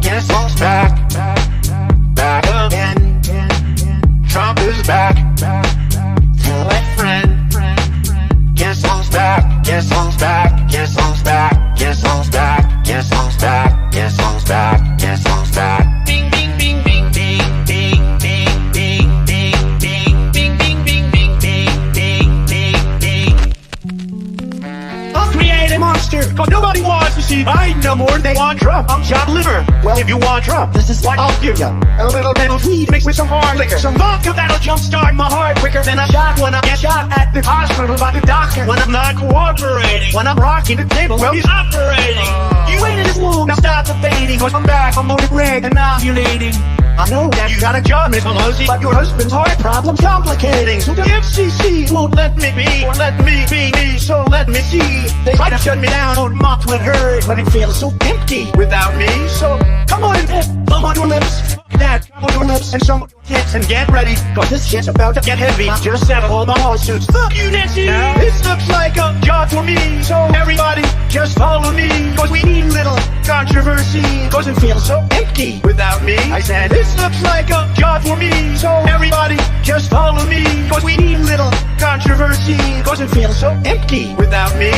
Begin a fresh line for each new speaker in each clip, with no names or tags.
Guess who's back? Back again. Trump is back. Tell a friend. Guess who's back? Guess who's back? Guess who's back? Guess who's back? Guess who's back? Guess who's back? Guess who's back? Bing bing bing bing bing bing bing bing bing bing bing bing bing bing bing bing bing. I'll create a monster, cause nobody wants to see Biden no more. They want Trump. I'm chopped liver. Well, if you want Trump, this is what I'll give you. A little bit of weed mixed with some hard liquor. Some vodka that'll jumpstart my heart quicker than a shot when I get shot at the hospital by the doctor. When I'm not cooperating, when I'm rocking the table, well, he's operating. You waited this long, now stop debating, cause I'm back, I'm molded red and ovulating. I know that you got a job, Miss Pelosi, but your husband's heart problem's complicating. So the FCC won't let me be, or let me be me, so let me see. They try to shut me down on mocked with her, but it feels so empty without me. So come on and bump on your lips, fuck that, on your lips, and some hits, and get ready, cause this shit's about to get heavy. Just settle all my lawsuits. Fuck you, Nancy. This looks like a job for me, so everybody just follow me, cause we need a little controversy, cause it feels so empty without me. I said this looks like a job for me, so everybody just follow me, cause we need a little controversy, cause it feels so empty without me.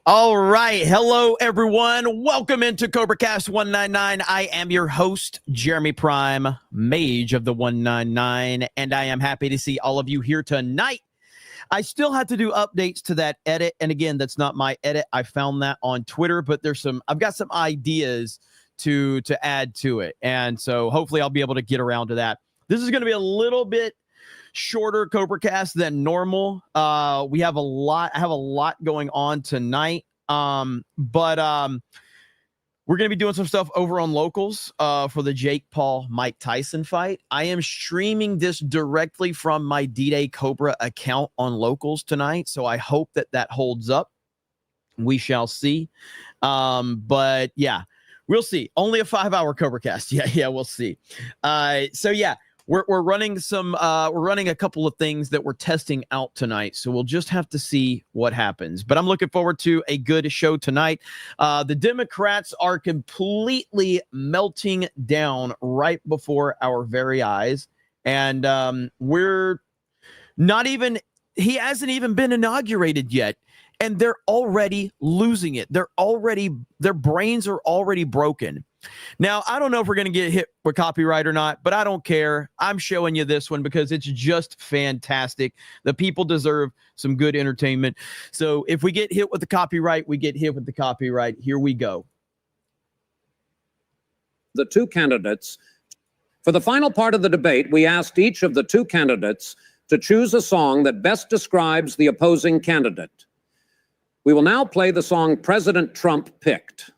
All right. Hello, everyone. Welcome into CobraCast 199. I am your host, Jeremy Prime, Mage of the 199, and I am happy to see all of you here tonight. I still have to do updates to that edit, and again, that's not my edit. I found that on Twitter, but I've got some ideas to add to it, and so hopefully I'll be able to get around to that. This is going to be a little bit shorter CobraCast than normal. I have a lot going on tonight. But we're going to be doing some stuff over on Locals for the Jake Paul Mike Tyson fight. I am streaming this directly from my D-Day Cobra account on Locals tonight, so I hope that holds up. We shall see. But yeah, we'll see. Only a 5-hour CobraCast. Yeah, we'll see. So yeah. We're running a couple of things that we're testing out tonight, so we'll just have to see what happens. But I'm looking forward to a good show tonight. The Democrats are completely melting down right before our very eyes, and he hasn't even been inaugurated yet, and they're already losing it. Their brains are already broken. Now, I don't know if we're going to get hit with copyright or not, but I don't care. I'm showing you this one because it's just fantastic. The people deserve some good entertainment. So if we get hit with the copyright, we get hit with the copyright. Here we go.
The two candidates. For the final part of the debate, we asked each of the two candidates to choose a song that best describes the opposing candidate. We will now play the song President Trump picked,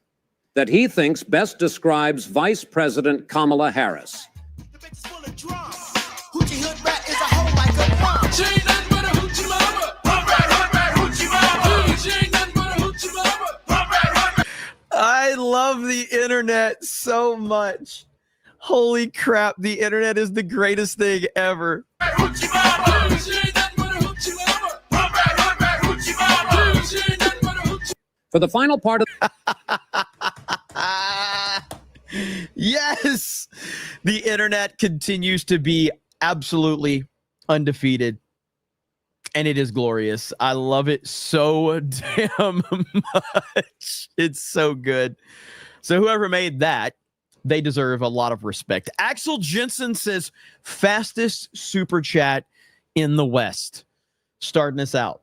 that he thinks best describes Vice President Kamala Harris.
I love the internet so much. Holy crap, the internet is the greatest thing ever.
For the final part of
yes, the internet continues to be absolutely undefeated, and it is glorious. I love it so damn much. It's so good. So whoever made that, they deserve a lot of respect. Axel Jensen says fastest super chat in the West, starting us out.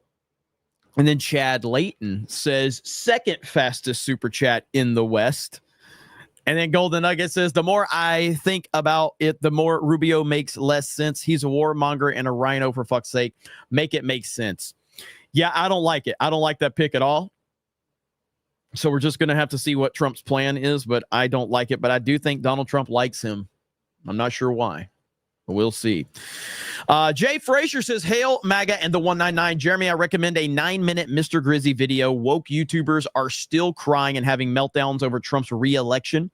And then Chad Layton says second fastest super chat in the West. And then Golden Nugget says, the more I think about it, the more Rubio makes less sense. He's a warmonger and a rhino, for fuck's sake. Make it make sense. Yeah, I don't like it. I don't like that pick at all. So we're just going to have to see what Trump's plan is, but I don't like it. But I do think Donald Trump likes him. I'm not sure why. We'll see. Jay Frazier says, Hail MAGA and the 199. Jeremy, I recommend a 9-minute Mr. Grizzy video. Woke YouTubers are still crying and having meltdowns over Trump's re-election.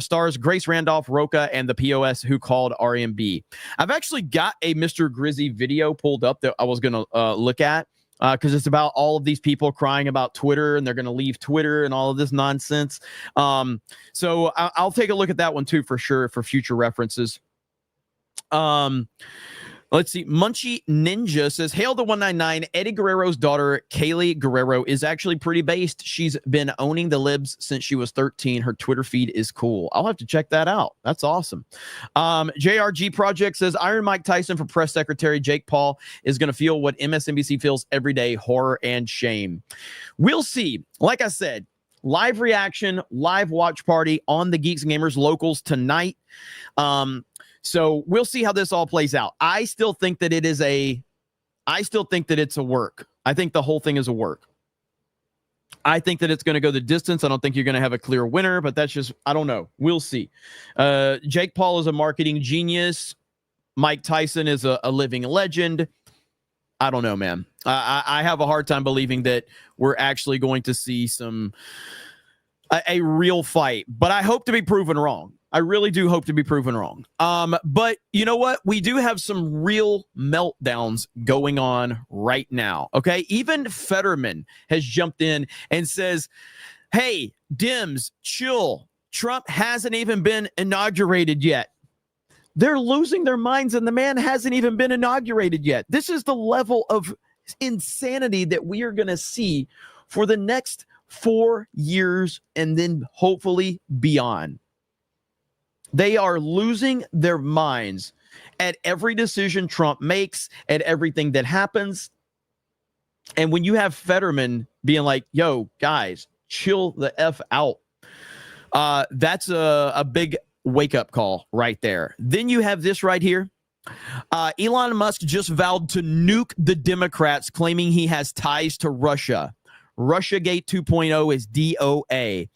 Stars Grace Randolph, Roca, and the POS who called RMB. I've actually got a Mr. Grizzy video pulled up that I was going to look at because it's about all of these people crying about Twitter and they're going to leave Twitter and all of this nonsense. So I'll take a look at that one too for sure for future references. Let's see. Munchie Ninja says, Hail the 199. Eddie Guerrero's daughter, Kaylee Guerrero, is actually pretty based. She's been owning the libs since she was 13. Her Twitter feed is cool. I'll have to check that out. That's awesome. JRG Project says, Iron Mike Tyson for press secretary Jake Paul is going to feel what MSNBC feels every day, horror and shame. We'll see. Like I said, live reaction, live watch party on the Geeks Gamers locals tonight. So we'll see how this all plays out. I still think that it's a work. I think the whole thing is a work. I think that it's going to go the distance. I don't think you're going to have a clear winner, but that's just, I don't know. We'll see. Jake Paul is a marketing genius. Mike Tyson is a living legend. I don't know, man. I have a hard time believing that we're actually going to see a real fight, but I hope to be proven wrong. I really do hope to be proven wrong. But you know what? We do have some real meltdowns going on right now. Okay. Even Fetterman has jumped in and says, hey, Dems, chill. Trump hasn't even been inaugurated yet. They're losing their minds and the man hasn't even been inaugurated yet. This is the level of insanity that we are going to see for the next 4 years and then hopefully beyond. They are losing their minds at every decision Trump makes, at everything that happens. And when you have Fetterman being like, yo, guys, chill the F out, that's a big wake-up call right there. Then you have this right here. Elon Musk just vowed to nuke the Democrats, claiming he has ties to Russia. Russiagate 2.0 is DOA.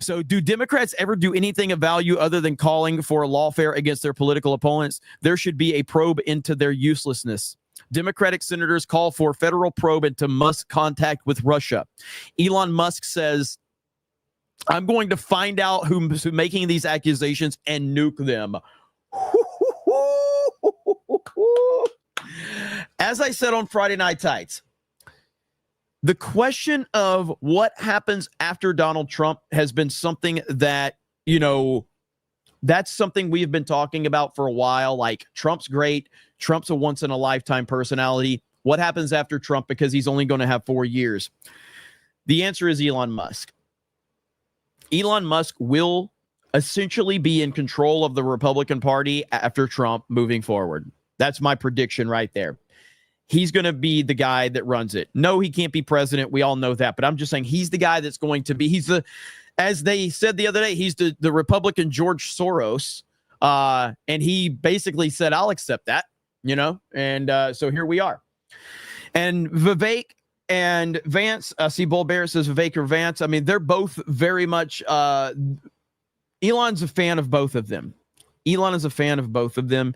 So do Democrats ever do anything of value other than calling for lawfare against their political opponents? There should be a probe into their uselessness. Democratic senators call for federal probe into Musk's contact with Russia. Elon Musk says, I'm going to find out who's making these accusations and nuke them. As I said on Friday Night Tights, the question of what happens after Donald Trump has been something that, that's something we've been talking about for a while. Like, Trump's great. Trump's a once-in-a-lifetime personality. What happens after Trump because he's only going to have 4 years? The answer is Elon Musk. Elon Musk will essentially be in control of the Republican Party after Trump moving forward. That's my prediction right there. He's going to be the guy that runs it. No, he can't be president. We all know that. But I'm just saying he's the guy that's going to be. As they said the other day, he's the Republican George Soros. And he basically said, I'll accept that, And so here we are. And Vivek and Vance, see Bull Bear says Vivek or Vance. I mean, they're both very much, Elon's a fan of both of them. Elon is a fan of both of them.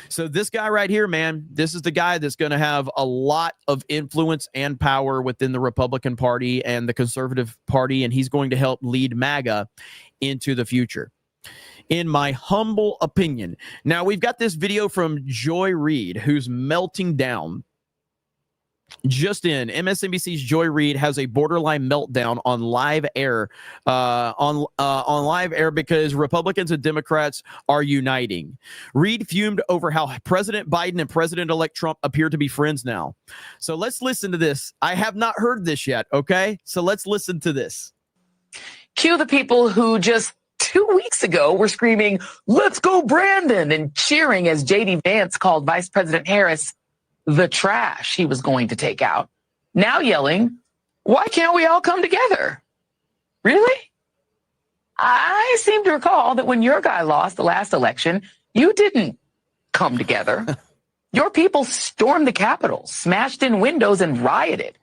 So this guy right here, man, this is the guy that's going to have a lot of influence and power within the Republican Party and the Conservative Party, and he's going to help lead MAGA into the future, in my humble opinion. Now, we've got this video from Joy Reid, who's melting down. Just in, MSNBC's Joy Reid has a borderline meltdown on live air, on live air because Republicans and Democrats are uniting. Reid fumed over how President Biden and President-elect Trump appear to be friends now. So let's listen to this. I have not heard this yet, okay? So let's listen to this.
Cue the people who just 2 weeks ago were screaming, "Let's go, Brandon," and cheering as J.D. Vance called Vice President Harris the trash he was going to take out. Now yelling, why can't we all come together? Really? I seem to recall that when your guy lost the last election, you didn't come together. Your people stormed the Capitol, smashed in windows and rioted,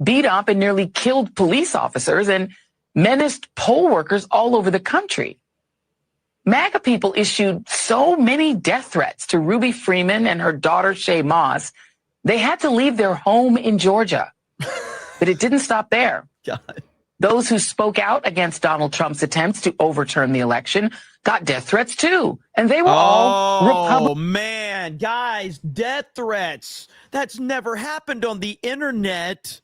beat up and nearly killed police officers and menaced poll workers all over the country. MAGA people issued so many death threats to Ruby Freeman and her daughter Shay Moss, they had to leave their home in Georgia. But it didn't stop there.
God.
Those who spoke out against Donald Trump's attempts to overturn the election got death threats too. And they were all Republican.
Oh, man, guys, death threats. That's never happened on the internet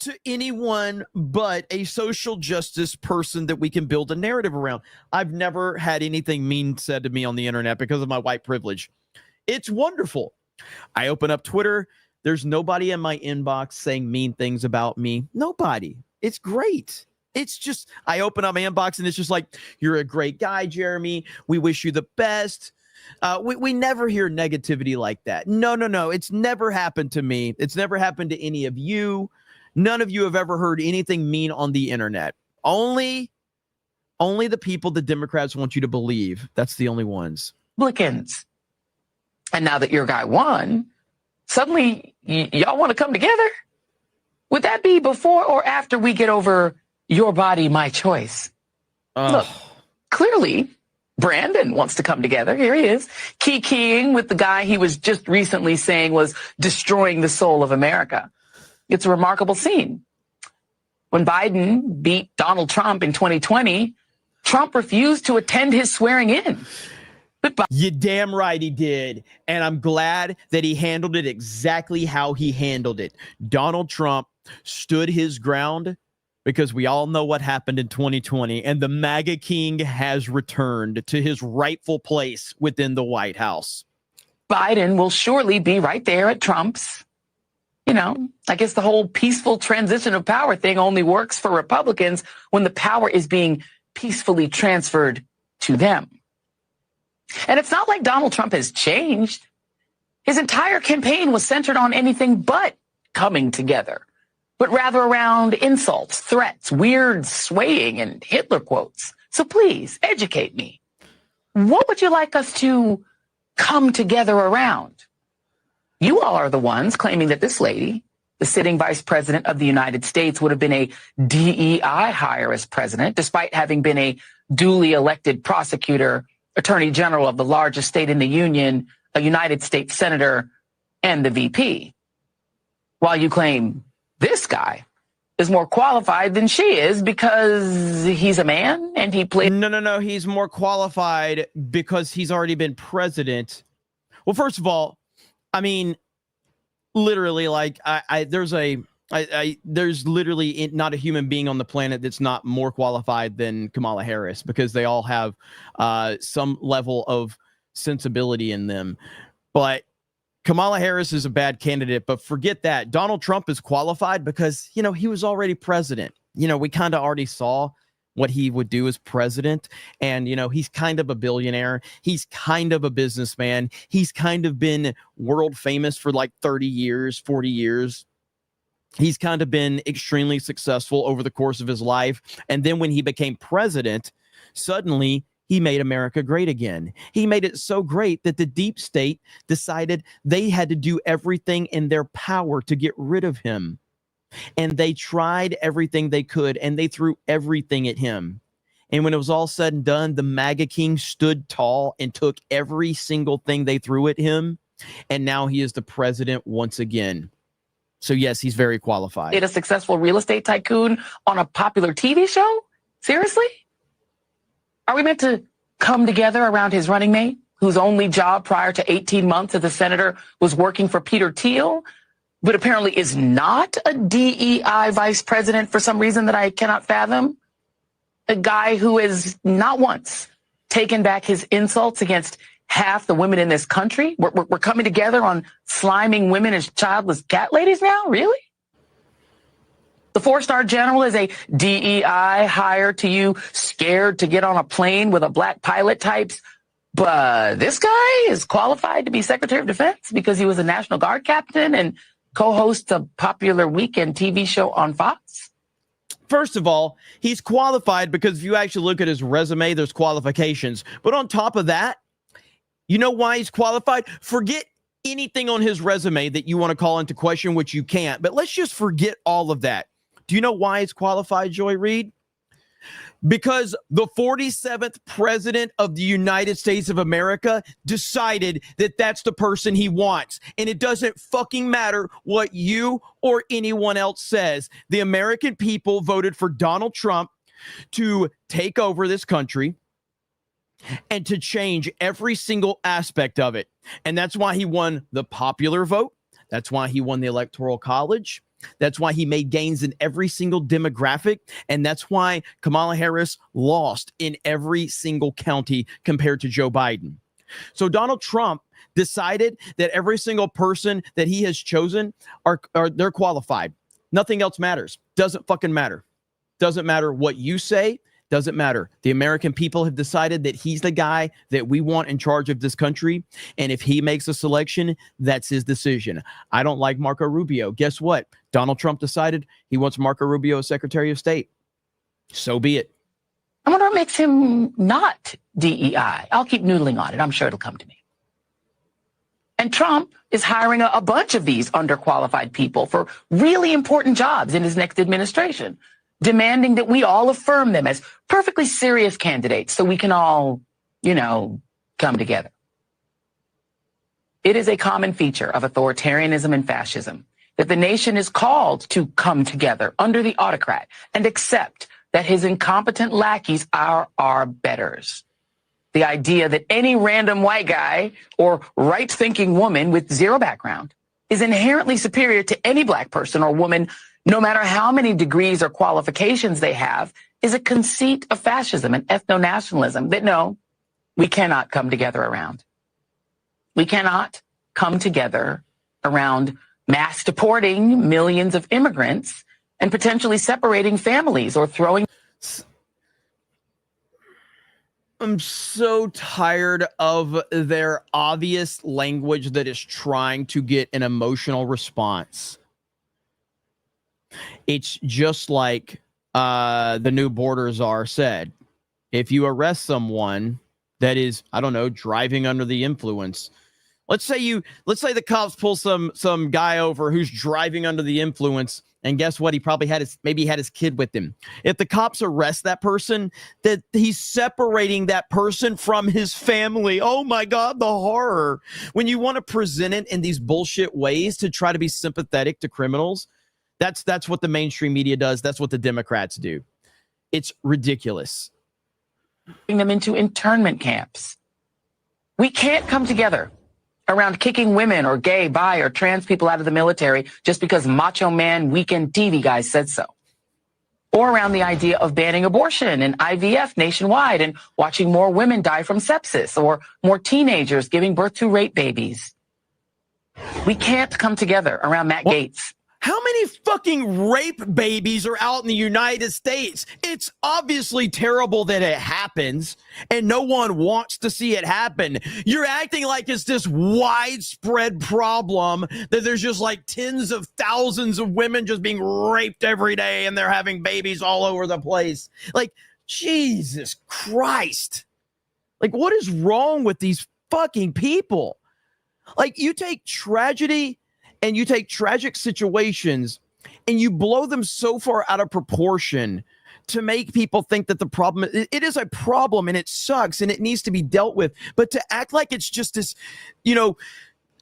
to anyone but a social justice person that we can build a narrative around. I've never had anything mean said to me on the internet because of my white privilege. It's wonderful. I open up Twitter. There's nobody in my inbox saying mean things about me. Nobody. It's great. It's just, I open up my inbox and it's just like, you're a great guy, Jeremy. We wish you the best. We never hear negativity like that. No. It's never happened to me. It's never happened to any of you. None of you have ever heard anything mean on the internet. Only the people the Democrats want you to believe. That's the only ones.
Republicans. And now that your guy won, suddenly y'all want to come together? Would that be before or after we get over your body, my choice? Look, clearly Brandon wants to come together. Here he is, keying with the guy he was just recently saying was destroying the soul of America. It's a remarkable scene. When Biden beat Donald Trump in 2020, Trump refused to attend his swearing in.
You damn right he did. And I'm glad that he handled it exactly how he handled it. Donald Trump stood his ground because we all know what happened in 2020. And the MAGA king has returned to his rightful place within the White House.
Biden will surely be right there at Trump's. You know, I guess the whole peaceful transition of power thing only works for Republicans when the power is being peacefully transferred to them. And it's not like Donald Trump has changed. His entire campaign was centered on anything but coming together, but rather around insults, threats, weird swaying, and Hitler quotes. So please educate me. What would you like us to come together around? You all are the ones claiming that this lady, the sitting vice president of the United States, would have been a DEI hire as president, despite having been a duly elected prosecutor, attorney general of the largest state in the union, a United States senator, and the VP. While you claim this guy is more qualified than she is because he's a man and he played.
No. He's more qualified because he's already been president. Well, first of all, I mean, literally, like there's literally not a human being on the planet that's not more qualified than Kamala Harris because they all have some level of sensibility in them. But Kamala Harris is a bad candidate, but forget that. Donald Trump is qualified because, you know, he was already president. You know, we kind of already saw what he would do as president. And, you know, he's kind of a billionaire. He's kind of a businessman. He's kind of been world famous for like 30 years, 40 years. He's kind of been extremely successful over the course of his life. And then when he became president, suddenly he made America great again. He made it so great that the deep state decided they had to do everything in their power to get rid of him. And they tried everything they could, and they threw everything at him. And when it was all said and done, the MAGA king stood tall and took every single thing they threw at him. And now he is the president once again. So, yes, he's very qualified.
A successful real estate tycoon on a popular TV show? Seriously? Are we meant to come together around his running mate, whose only job prior to 18 months as a senator was working for Peter Thiel, but apparently is not a DEI vice president for some reason that I cannot fathom? A guy who has not once taken back his insults against half the women in this country? We're coming together on sliming women as childless cat ladies now? Really? The four-star general is a DEI hire to you, scared to get on a plane with a black pilot types. But this guy is qualified to be Secretary of Defense because he was a National Guard captain and co-hosts a popular weekend TV show on Fox?
First of all, he's qualified because if you actually look at his resume, there's qualifications. But on top of that, you know why he's qualified? Forget anything on his resume that you want to call into question, which you can't. But let's just forget all of that. Do you know why he's qualified, Joy Reid? because the 47th president of the United States of America decided that that's the person he wants. And it doesn't fucking matter what you or anyone else says. The American people voted for Donald Trump to take over this country and to change every single aspect of it. And that's why he won the popular vote. That's why he won the Electoral College. That's why he made gains in every single demographic. And that's why Kamala Harris lost in every single county compared to Joe Biden. So Donald Trump decided that every single person that he has chosen they're qualified. Nothing else matters. Doesn't fucking matter. Doesn't matter what you say. Doesn't matter. The American people have decided that he's the guy that we want in charge of this country. And if he makes a selection, that's his decision. I don't like Marco Rubio. Guess what? Donald Trump decided he wants Marco Rubio as Secretary of State. So be it.
I wonder what makes him not DEI. I'll keep noodling on it. I'm sure it'll come to me. And Trump is hiring a bunch of these underqualified people for really important jobs in his next administration, demanding that we all affirm them as perfectly serious candidates so we can all, come together. It is a common feature of authoritarianism and fascism that the nation is called to come together under the autocrat and accept that his incompetent lackeys are our betters. The idea that any random white guy or right-thinking woman with zero background is inherently superior to any black person or woman, no matter how many degrees or qualifications they have, is a conceit of fascism and ethno-nationalism that no, we cannot come together around. We cannot come together around mass deporting millions of immigrants and potentially separating families or throwing.
I'm so tired of their obvious language that is trying to get an emotional response. It's just like the new border czar said. If you arrest someone that is, I don't know, driving under the influence, let's say the cops pull some guy over who's driving under the influence, and guess what? He probably had his kid with him. If the cops arrest that person, that he's separating that person from his family. Oh my God, the horror. When you want to present it in these bullshit ways to try to be sympathetic to criminals, that's what the mainstream media does. That's what the Democrats do. It's ridiculous.
Bring them into internment camps. We can't come together around kicking women or gay, bi, or trans people out of the military just because macho man weekend TV guys said so. Or around the idea of banning abortion and IVF nationwide and watching more women die from sepsis or more teenagers giving birth to rape babies. We can't come together around Matt Gaetz.
How many fucking rape babies are out in the United States? It's obviously terrible that it happens, and no one wants to see it happen. You're acting like it's this widespread problem that there's just like tens of thousands of women just being raped every day, and they're having babies all over the place. Like, Jesus Christ. Like, what is wrong with these fucking people? Like, you take tragedy and you take tragic situations and you blow them so far out of proportion to make people think that the problem, it is a problem and it sucks and it needs to be dealt with. But to act like it's just this,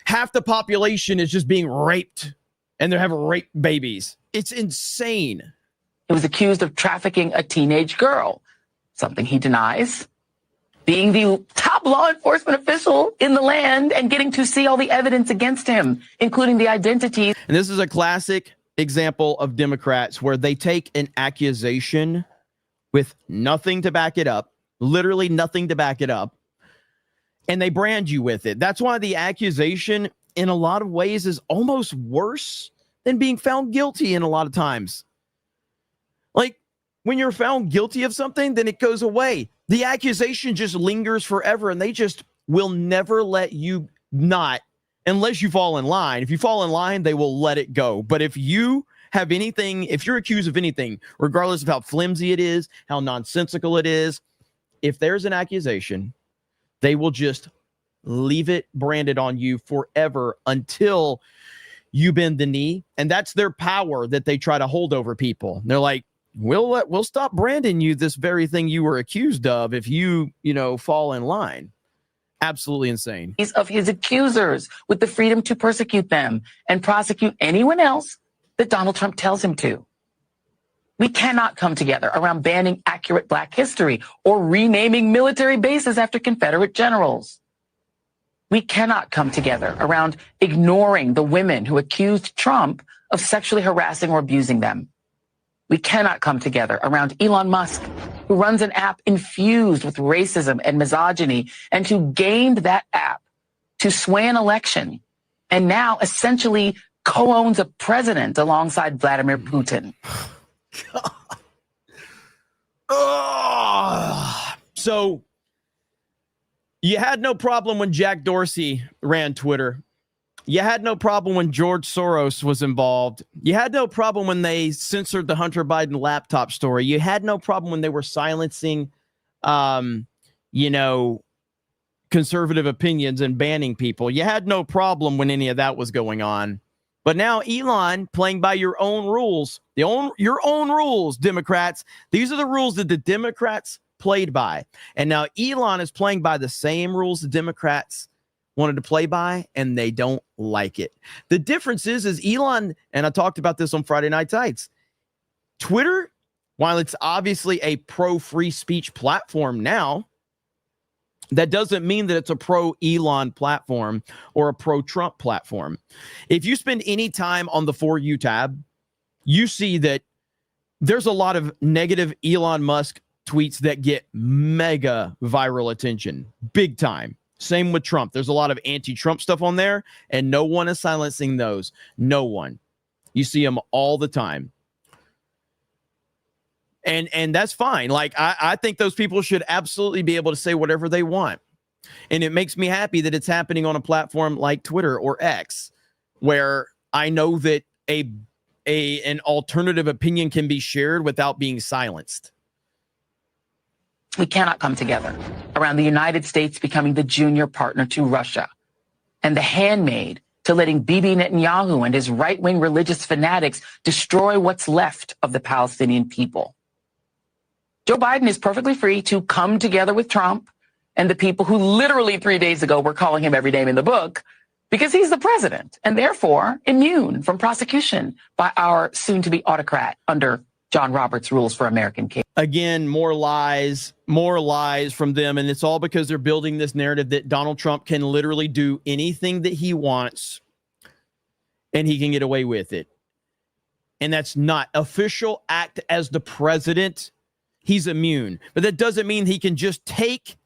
half the population is just being raped and they're having rape babies. It's insane.
He was accused of trafficking a teenage girl, something he denies. Being the top law enforcement official in the land and getting to see all the evidence against him, including the identities.
And this is a classic example of Democrats where they take an accusation with nothing to back it up, literally nothing to back it up, and they brand you with it. That's why the accusation in a lot of ways is almost worse than being found guilty in a lot of times. Like, when you're found guilty of something, then it goes away. The accusation just lingers forever, and they just will never let you not, unless you fall in line. If you fall in line, they will let it go. But if you have anything, if you're accused of anything, regardless of how flimsy it is, how nonsensical it is, if there's an accusation, they will just leave it branded on you forever until you bend the knee. And that's their power that they try to hold over people. They're like, we'll stop branding you this very thing you were accused of if you fall in line. Absolutely insane.
Of his accusers with the freedom to persecute them and prosecute anyone else that Donald Trump tells him to. We cannot come together around banning accurate Black history or renaming military bases after Confederate generals. We cannot come together around ignoring the women who accused Trump of sexually harassing or abusing them. We cannot come together around Elon Musk, who runs an app infused with racism and misogyny and who gained that app to sway an election and now essentially co-owns a president alongside Vladimir Putin.
So you had no problem when Jack Dorsey ran Twitter. You had no problem when George Soros was involved. You had no problem when they censored the Hunter Biden laptop story. You had no problem when they were silencing, conservative opinions and banning people. You had no problem when any of that was going on. But now Elon, playing by your own rules, your own rules, Democrats. These are the rules that the Democrats played by. And now Elon is playing by the same rules the Democrats wanted to play by, and they don't like it. The difference is Elon, and I talked about this on Friday Night Tights, Twitter, while it's obviously a pro-free speech platform now, that doesn't mean that it's a pro-Elon platform or a pro-Trump platform. If you spend any time on the For You tab, you see that there's a lot of negative Elon Musk tweets that get mega viral attention, big time. Same with Trump. There's a lot of anti-Trump stuff on there, and no one is silencing those. No one. You see them all the time. And that's fine. Like, I think those people should absolutely be able to say whatever they want. And it makes me happy that it's happening on a platform like Twitter or X, where I know that an alternative opinion can be shared without being silenced.
We cannot come together around the United States becoming the junior partner to Russia and the handmaid to letting Bibi Netanyahu and his right-wing religious fanatics destroy what's left of the Palestinian people. Joe Biden is perfectly free to come together with Trump and the people who literally 3 days ago were calling him every name in the book because he's the president and therefore immune from prosecution by our soon-to-be autocrat under John Roberts' rules for American kids.
Again, more lies from them. And it's all because they're building this narrative that Donald Trump can literally do anything that he wants and he can get away with it. And that's not official act as the president. He's immune. But that doesn't mean he can just take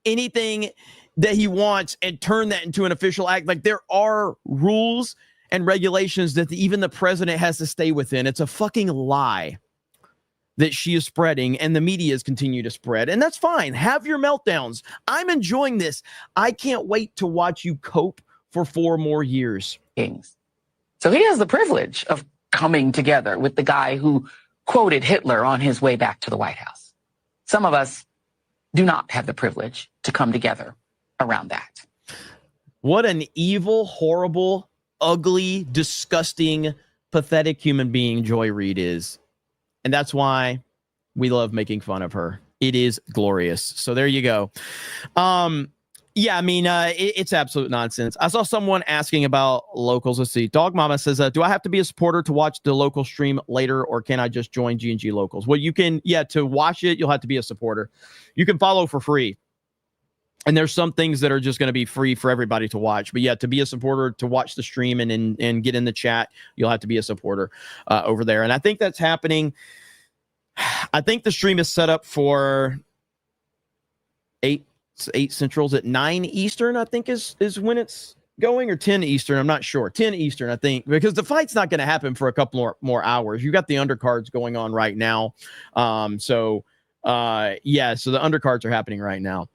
anything that he wants and turn that into an official act. Like, there are rules and regulations that even the president has to stay within. It's a fucking lie that she is spreading, and the media is continue to spread. And that's fine. Have your meltdowns. I'm enjoying this. I can't wait to watch you cope for 4 more years.
So he has the privilege of coming together with the guy who quoted Hitler on his way back to the White House. Some of us do not have the privilege to come together around that.
What an evil, horrible, ugly, disgusting, pathetic human being Joy Reid is. And that's why we love making fun of her. It is glorious. So there you go. It's absolute nonsense. I saw someone asking about locals. Let's see. Dog Mama says, do I have to be a supporter to watch the local stream later, or can I just join G&G Locals? Well, you can, to watch it, you'll have to be a supporter. You can follow for free. And there's some things that are just going to be free for everybody to watch. But to be a supporter, to watch the stream and get in the chat, you'll have to be a supporter over there. And I think that's happening. I think the stream is set up for 8 Central's at 9 Eastern, I think is when it's going, or 10 Eastern. I'm not sure. 10 Eastern, I think, because the fight's not going to happen for a couple more hours. You got the undercards going on right now. So the undercards are happening right now.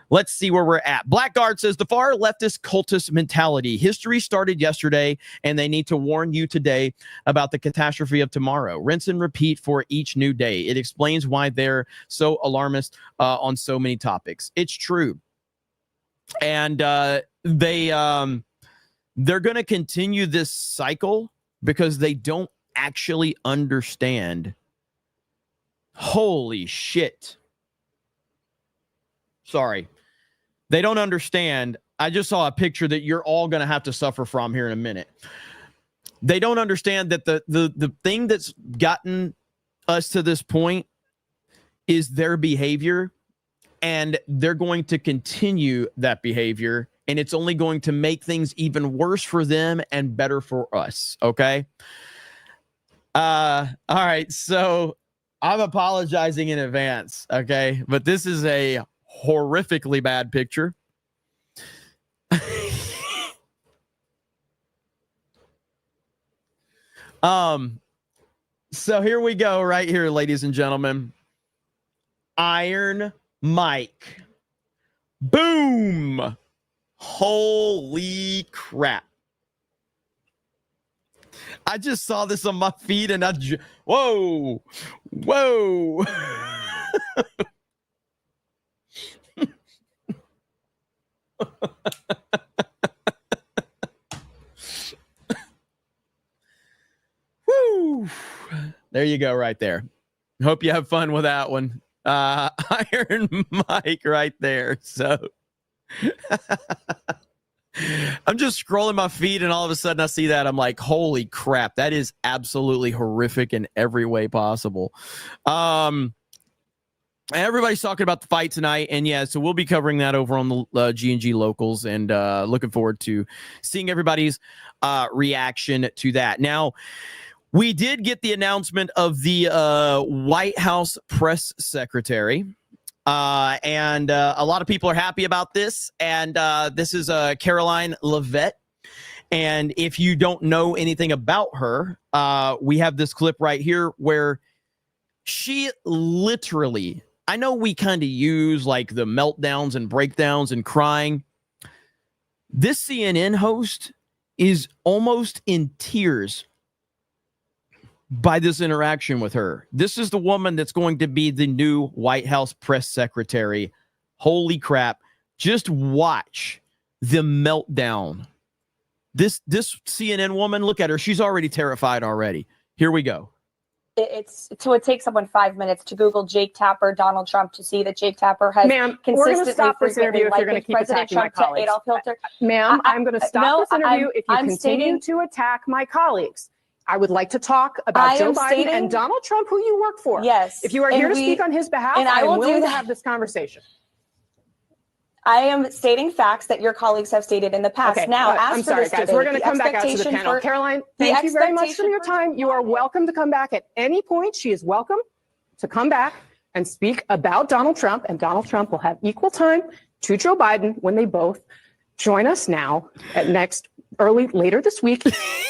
Let's see where we're at. Blackguard says the far leftist cultist mentality. History started yesterday, and they need to warn you today about the catastrophe of tomorrow. Rinse and repeat for each new day. It explains why they're so alarmist on so many topics. It's true. And they're going to continue this cycle because they don't actually understand Holy shit. Sorry. They don't understand. I just saw a picture that you're all going to have to suffer from here in a minute. They don't understand that the thing that's gotten us to this point is their behavior, and they're going to continue that behavior, and it's only going to make things even worse for them and better for us. Okay. All right. So I'm apologizing in advance. Okay. But this is a horrifically bad picture. So here we go right here, ladies and gentlemen. Iron Mike. Boom. Holy crap. I just saw this on my feed and whoa. Whoa. Woo. There you go right there. Hope you have fun with that one. Iron Mike right there. So I'm just scrolling my feed and all of a sudden I see that. I'm like, holy crap. That is absolutely horrific in every way possible. Everybody's talking about the fight tonight, and yeah, so we'll be covering that over on the G&G locals, and looking forward to seeing everybody's reaction to that. Now, we did get the announcement of the White House press secretary, and a lot of people are happy about this, and this is Caroline Leavitt. And if you don't know anything about her, we have this clip right here where she literally, I know we kind of use like the meltdowns and breakdowns and crying. This CNN host is almost in tears by this interaction with her. This is the woman that's going to be the new White House press secretary. Holy crap. Just watch the meltdown. This CNN woman, look at her. She's already terrified already. Here we go.
It takes someone 5 minutes to Google Jake Tapper, Donald Trump, to see that Jake Tapper has consistently,
we're going to stop this interview if you're going to keep
President
attacking my
Trump
colleagues.
Adolf Hitler.
Ma'am, I'm going to stop this interview if you
I'm
continue to attack my colleagues. I would like to talk about Joe Biden and Donald Trump, who you work for.
Yes.
If you are here to speak on his behalf, I am willing to have this conversation.
I am stating facts that your colleagues have stated in the past.
Okay.
Now,
I'm sorry, guys. We're going to come back out to the panel. Caroline, thank you very much for your time. You are welcome to come back at any point. She is welcome to come back and speak about Donald Trump, and Donald Trump will have equal time to Joe Biden when they both join us now at later this week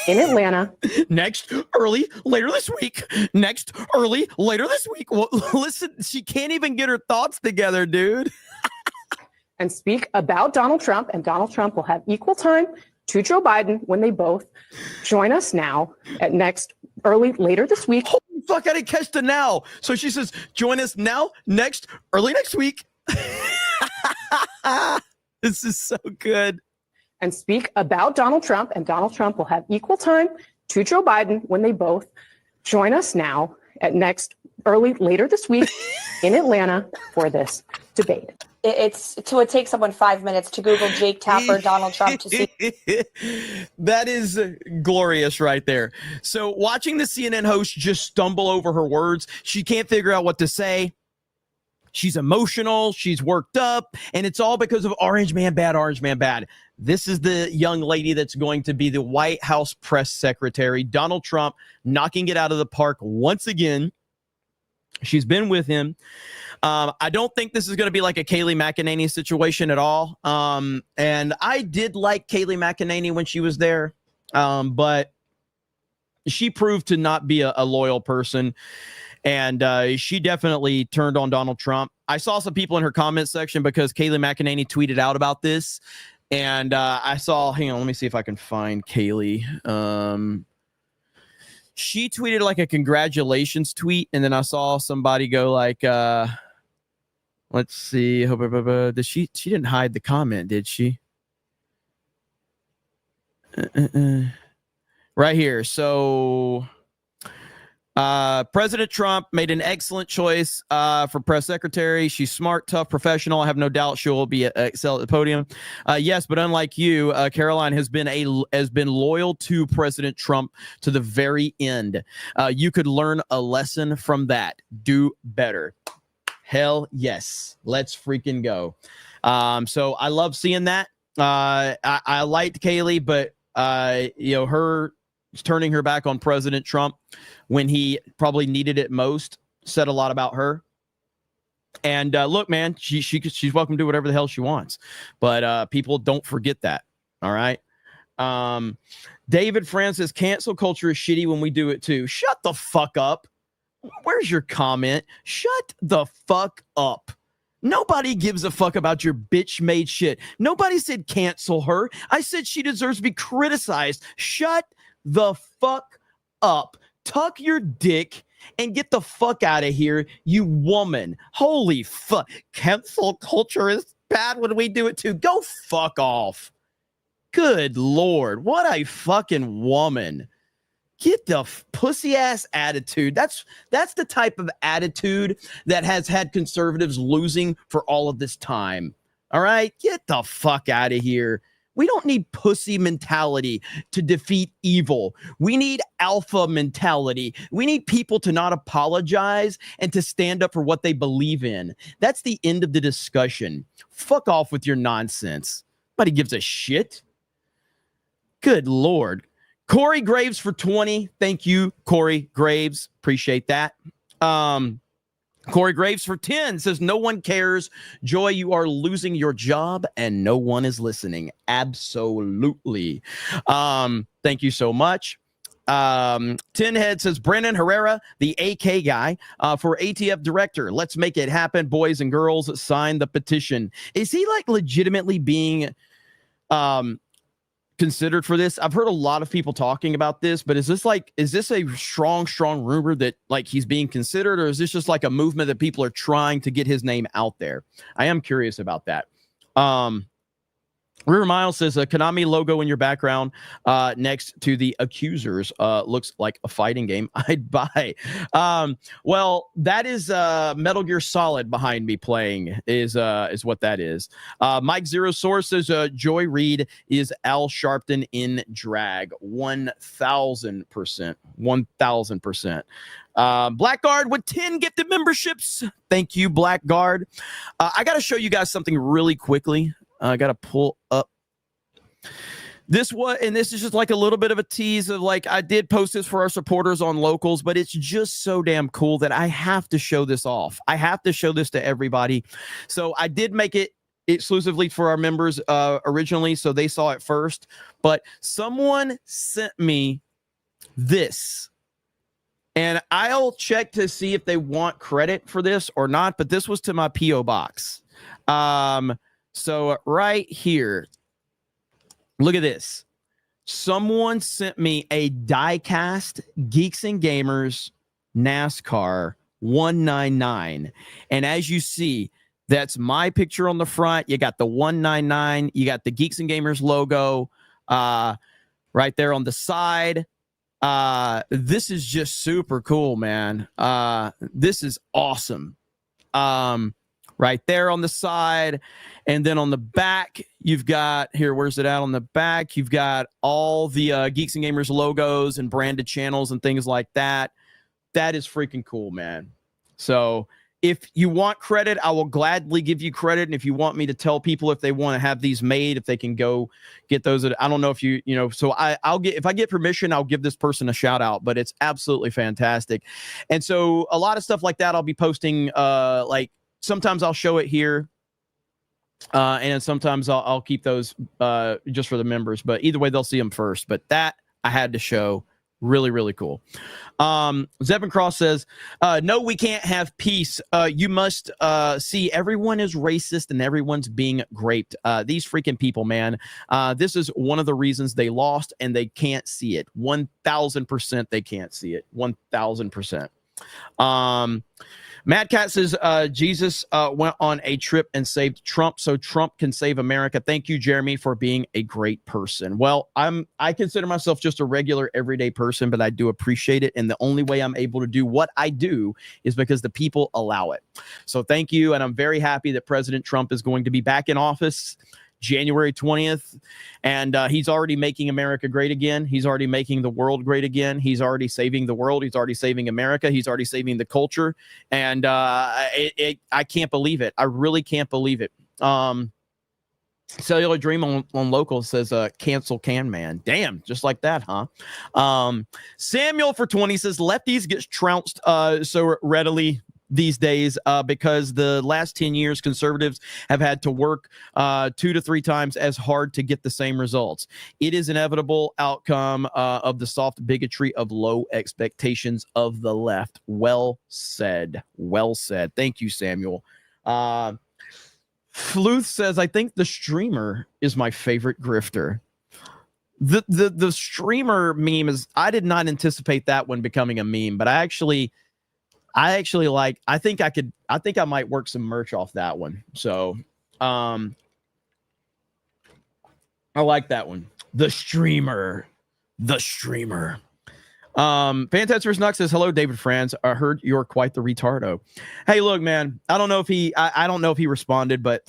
in Atlanta.
Later this week. Well, listen, she can't even get her thoughts together, dude.
And speak about Donald Trump, and Donald Trump will have equal time to Joe Biden when they both join us now at later this week.
Holy fuck, I didn't catch the now. So she says, join us now, early next week. This is so good.
And speak about Donald Trump, and Donald Trump will have equal time to Joe Biden when they both join us now at later this week in Atlanta for this debate.
It takes someone 5 minutes to Google Jake Tapper, Donald Trump, to see.
That is glorious right there. So watching the CNN host just stumble over her words, she can't figure out what to say. She's emotional. She's worked up. And it's all because of Orange Man Bad. This is the young lady that's going to be the White House press secretary. Donald Trump knocking it out of the park once again. She's been with him. I don't think this is going to be like a Kayleigh McEnany situation at all. And I did like Kayleigh McEnany when she was there, but she proved to not be a loyal person. And she definitely turned on Donald Trump. I saw some people in her comment section because Kayleigh McEnany tweeted out about this. And I saw, hang on, let me see if I can find Kayleigh. She tweeted like a congratulations tweet. And then I saw somebody go like, let's see. She didn't hide the comment, did she? Right here. So President Trump made an excellent choice for press secretary. She's smart, tough, professional. I have no doubt she'll be excel at the podium. Yes, but unlike you, Caroline has been loyal to President Trump to the very end. You could learn a lesson from that. Do better. Hell yes. Let's freaking go. So I love seeing that. I liked Kaylee, but her turning her back on President Trump when he probably needed it most said a lot about her. And look, man, she's welcome to do whatever the hell she wants, but people don't forget that. All right. David Francis, cancel culture is shitty when we do it too. Shut the fuck up. Where's your comment? Shut the fuck up. Nobody gives a fuck about your bitch made shit. Nobody said cancel her. I said she deserves to be criticized. Shut the fuck up. Tuck your dick and get the fuck out of here, you woman. Holy fuck. Cancel culture is bad when we do it too. Go fuck off. Good Lord. What a fucking woman. Get the pussy ass attitude. That's the type of attitude that has had conservatives losing for all of this time. All right. Get the fuck out of here. We don't need pussy mentality to defeat evil. We need alpha mentality. We need people to not apologize and to stand up for what they believe in. That's the end of the discussion. Fuck off with your nonsense. Nobody gives a shit. Good Lord. Corey Graves for 20. Thank you, Corey Graves. Appreciate that. Corey Graves for 10 says, no one cares. Joy, you are losing your job and no one is listening. Absolutely. Thank you so much. Tinhead says, Brandon Herrera, the AK guy, for ATF director. Let's make it happen. Boys and girls, sign the petition. Is he like legitimately being considered for this? I've heard a lot of people talking about this, but is this a strong rumor that like he's being considered, or is this just like a movement that people are trying to get his name out there? I am curious about that. Rear Miles says a Konami logo in your background next to the accusers looks like a fighting game I'd buy. Well, that is Metal Gear Solid behind me playing is what that is. Mike Zero Source says Joy Reid is Al Sharpton in drag. 1,000%. 1,000%. Blackguard with 10 gifted memberships. Thank you, Blackguard. I got to show you guys something really quickly. I got to pull up this one. And this is just like a little bit of a tease of like, I did post this for our supporters on Locals, but it's just so damn cool that I have to show this off. I have to show this to everybody. So I did make it exclusively for our members originally, so they saw it first. But someone sent me this. And I'll check to see if they want credit for this or not, but this was to my P.O. box. So right here, look at this. Someone sent me a die-cast Geeks and Gamers NASCAR 199. And as you see, that's my picture on the front. You got the 199. You got the Geeks and Gamers logo right there on the side. This is just super cool, man. This is awesome. Right there on the side. And then on the back, you've got here, where's it at on the back? You've got all the Geeks and Gamers logos and branded channels and things like that. That is freaking cool, man. So if you want credit, I will gladly give you credit. And if you want me to tell people if they want to have these made, if they can go get those, I don't know if so I'll get, if I get permission, I'll give this person a shout out, but it's absolutely fantastic. And so a lot of stuff like that, I'll be posting, like sometimes I'll show it here. And sometimes I'll keep those just for the members, but either way, they'll see them first. But that I had to show. Really, really cool. Zevin Cross says, no, we can't have peace. You must see everyone is racist and everyone's being raped. These freaking people, man. This is one of the reasons they lost and they can't see it. 1,000% they can't see it. 1,000%. Mad Cat says Jesus went on a trip and saved Trump, so Trump can save America. Thank you, Jeremy, for being a great person. Well, I consider myself just a regular, everyday person, but I do appreciate it. And the only way I'm able to do what I do is because the people allow it. So thank you. And I'm very happy that President Trump is going to be back in office January 20th. And he's already making America great again. He's already making the world great again. He's already saving the world. He's already saving America. He's already saving the culture. And I can't believe it. I really can't believe it. Cellular Dream on local says cancel Can Man. Damn, just like that, huh? Samuel for 20 says lefties get trounced so readily these days because the last 10 years conservatives have had to work 2 to 3 times as hard to get the same results. It is inevitable outcome of the soft bigotry of low expectations of the left. Well said. Well said. Thank you, Samuel. Fluth says, I think the streamer is my favorite grifter. The streamer meme is, I did not anticipate that one becoming a meme, but I actually like, I think I might work some merch off that one. So, I like that one. The streamer. Fantastic Nux says, hello, David Franz. I heard you're quite the retardo. Hey, look, man, I don't know if he responded, but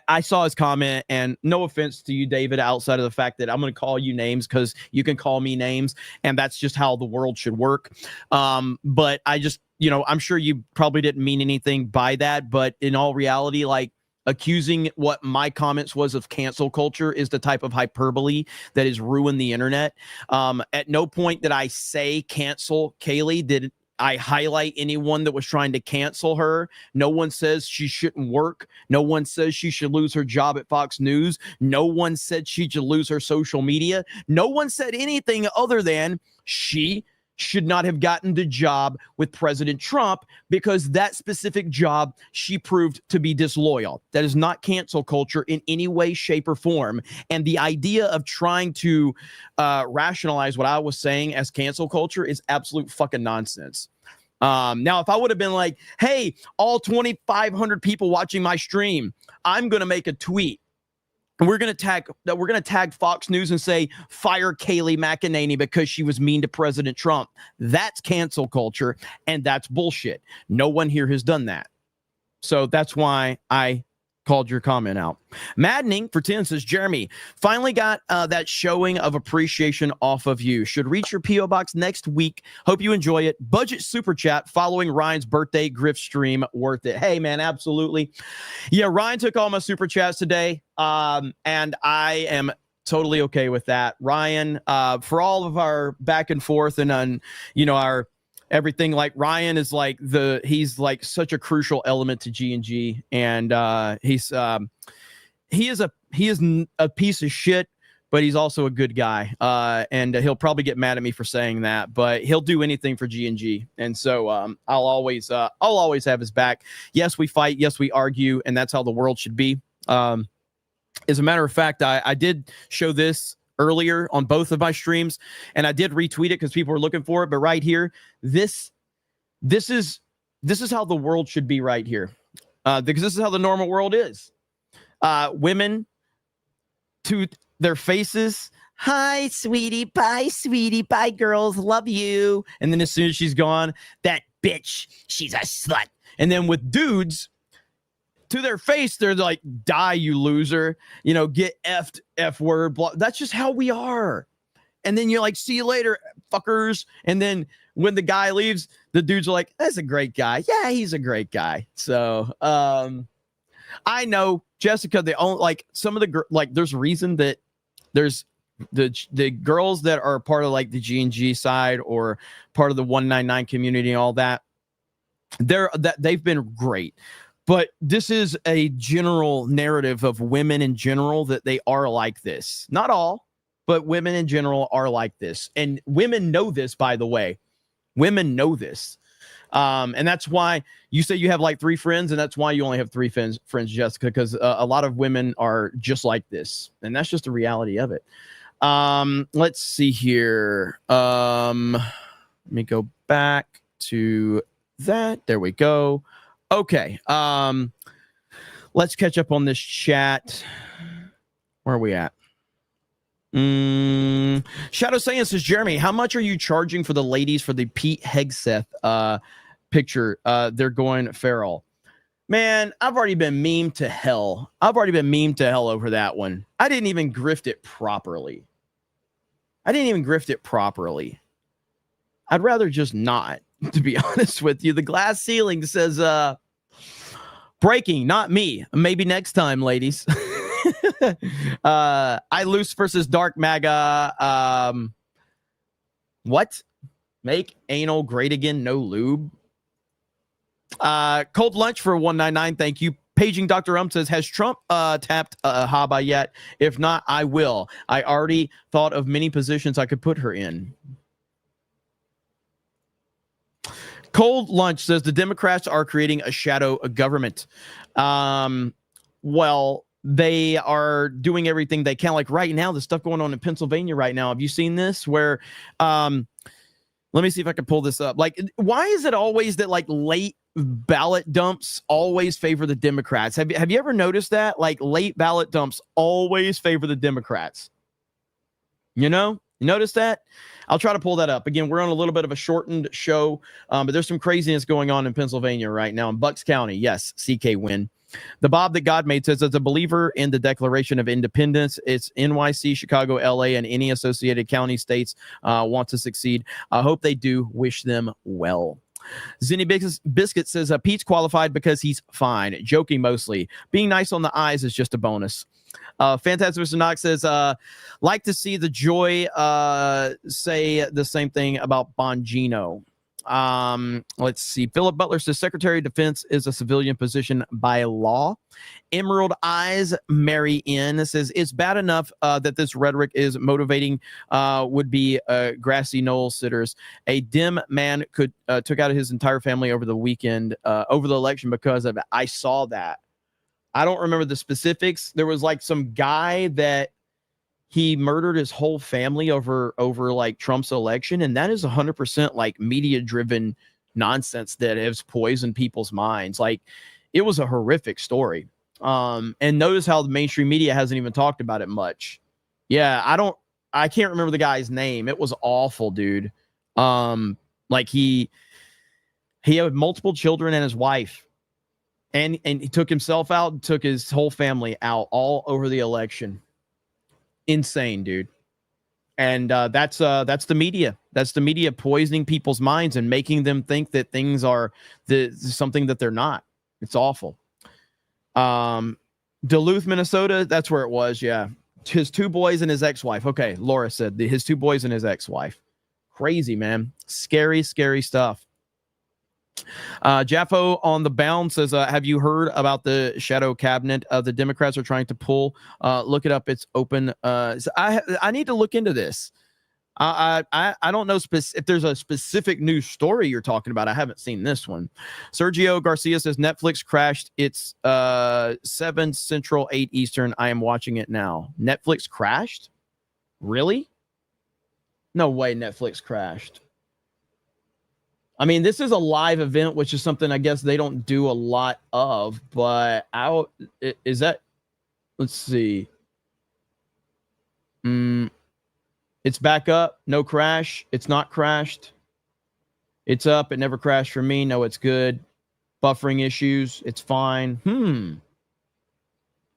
I saw his comment, and no offense to you, David, outside of the fact that I'm going to call you names because you can call me names, and that's just how the world should work. But I just, I'm sure you probably didn't mean anything by that, but in all reality, like, accusing what my comments was of cancel culture is the type of hyperbole that has ruined the internet. At no point did I say cancel Kaylee. Did I highlight anyone that was trying to cancel her? No one says she shouldn't work. No one says she should lose her job at Fox News. No one said she should lose her social media. No one said anything other than she should not have gotten the job with President Trump because that specific job she proved to be disloyal. That is not cancel culture in any way, shape, or form. And the idea of trying to rationalize what I was saying as cancel culture is absolute fucking nonsense. Now, if I would have been like, hey, all 2,500 people watching my stream, I'm going to make a tweet. And we're going to tag Fox News and say, fire Kaylee McEnany because she was mean to President Trump. That's cancel culture, and that's bullshit. No one here has done that. So that's why I called your comment out. Maddening for 10 says, Jeremy, finally got that showing of appreciation off of you. Should reach your P.O. box next week. Hope you enjoy it. Budget super chat following Ryan's birthday grift stream. Worth it. Hey, man, absolutely. Yeah, Ryan took all my super chats today, and I am totally okay with that. Ryan, for all of our back and forth and on, our everything, like Ryan is like he's like such a crucial element to G&G, and he is a piece of shit, but he's also a good guy, and he'll probably get mad at me for saying that, but he'll do anything for G&G, and so I'll always have his back. Yes, we fight, yes, we argue, and that's how the world should be. As a matter of fact, I did show this earlier on both of my streams, and I did retweet it because people were looking for it. But right here, this is how the world should be right here, because this is how the normal world is. Women to their faces, hi, sweetie, bye, girls, love you. And then as soon as she's gone, that bitch, she's a slut. And then with dudes, to their face, they're like, die, you loser, get effed, F word, blah. That's just how we are. And then you're like, see you later, fuckers. And then when the guy leaves, the dudes are like, that's a great guy. Yeah, he's a great guy. So I know, Jessica, some of the there's a reason that there's the girls that are part of like the G&G side or part of the 199 community and all that, they've been great. But this is a general narrative of women in general, that they are like this. Not all, but women in general are like this. And women know this, by the way. Women know this. And that's why you say you have like 3 friends, and that's why you only have 3 friends, Jessica, because a lot of women are just like this. And that's just the reality of it. Let's see here. Let me go back to that. There we go. Okay. Let's catch up on this chat. Where are we at? Shadow Saiyan says, Jeremy, how much are you charging for the ladies for the Pete Hegseth picture? They're going feral. Man, I've already been memed to hell. Over that one. I didn't even grift it properly. I'd rather just not, to be honest with you. The glass ceiling says, breaking, not me. Maybe next time, ladies. I Loose versus Dark MAGA. What? Make anal great again, no lube. Cold lunch for 199. Thank you. Paging Dr. Says, has Trump tapped Haba yet? If not, I will. I already thought of many positions I could put her in. Cold Lunch says the Democrats are creating a shadow government. Well, they are doing everything they can. Like right now, the stuff going on in Pennsylvania right now. Have you seen this? Where, let me see if I can pull this up. Like, why is it always that like late ballot dumps always favor the Democrats? Have you ever noticed that? Like late ballot dumps always favor the Democrats. You know? You notice that? I'll try to pull that up. Again, we're on a little bit of a shortened show, but there's some craziness going on in Pennsylvania right now. In Bucks County, yes, CK win. The Bob that God made says, as a believer in the Declaration of Independence, it's NYC, Chicago, LA, and any associated county states want to succeed. I hope they do. Wish them well. Zinni Biscuit says, Pete's qualified because he's fine. Joking mostly. Being nice on the eyes is just a bonus. Fantastic Mr. Knox says, like to see the Joy say the same thing about Bongino. Let's see. Philip Butler says Secretary of Defense is a civilian position by law. Emerald Eyes Mary N says it's bad enough that this rhetoric is motivating would be grassy knoll sitters. A Dem man could took out his entire family over the weekend over the election because of it. I saw that. I don't remember the specifics. There was like some guy that he murdered his whole family over like Trump's election. And that is 100% like media driven nonsense that has poisoned people's minds. Like it was a horrific story. And notice how the mainstream media hasn't even talked about it much. Yeah. I can't remember the guy's name. It was awful, dude. Like he had multiple children and his wife. And he took himself out, took his whole family out all over the election. Insane, dude. And that's the media. That's the media poisoning people's minds and making them think that things are something that they're not. It's awful. Duluth, Minnesota, that's where it was. Yeah. His 2 boys and his ex-wife. Okay. Laura said his 2 boys and his ex-wife. Crazy, man. Scary, scary stuff. Jaffo on the Bound says, have you heard about the shadow cabinet the Democrats are trying to pull? Look it up. It's open. So I need to look into this. I don't know if there's a specific news story you're talking about. I haven't seen this one. Sergio Garcia says Netflix crashed. It's 7 Central, 8 Eastern. I am watching it now. Netflix crashed? Really? No way Netflix crashed. I mean, this is a live event, which is something I guess they don't do a lot of, but is that, let's see. It's back up. No crash. It's not crashed. It's up. It never crashed for me. No, it's good. Buffering issues. It's fine.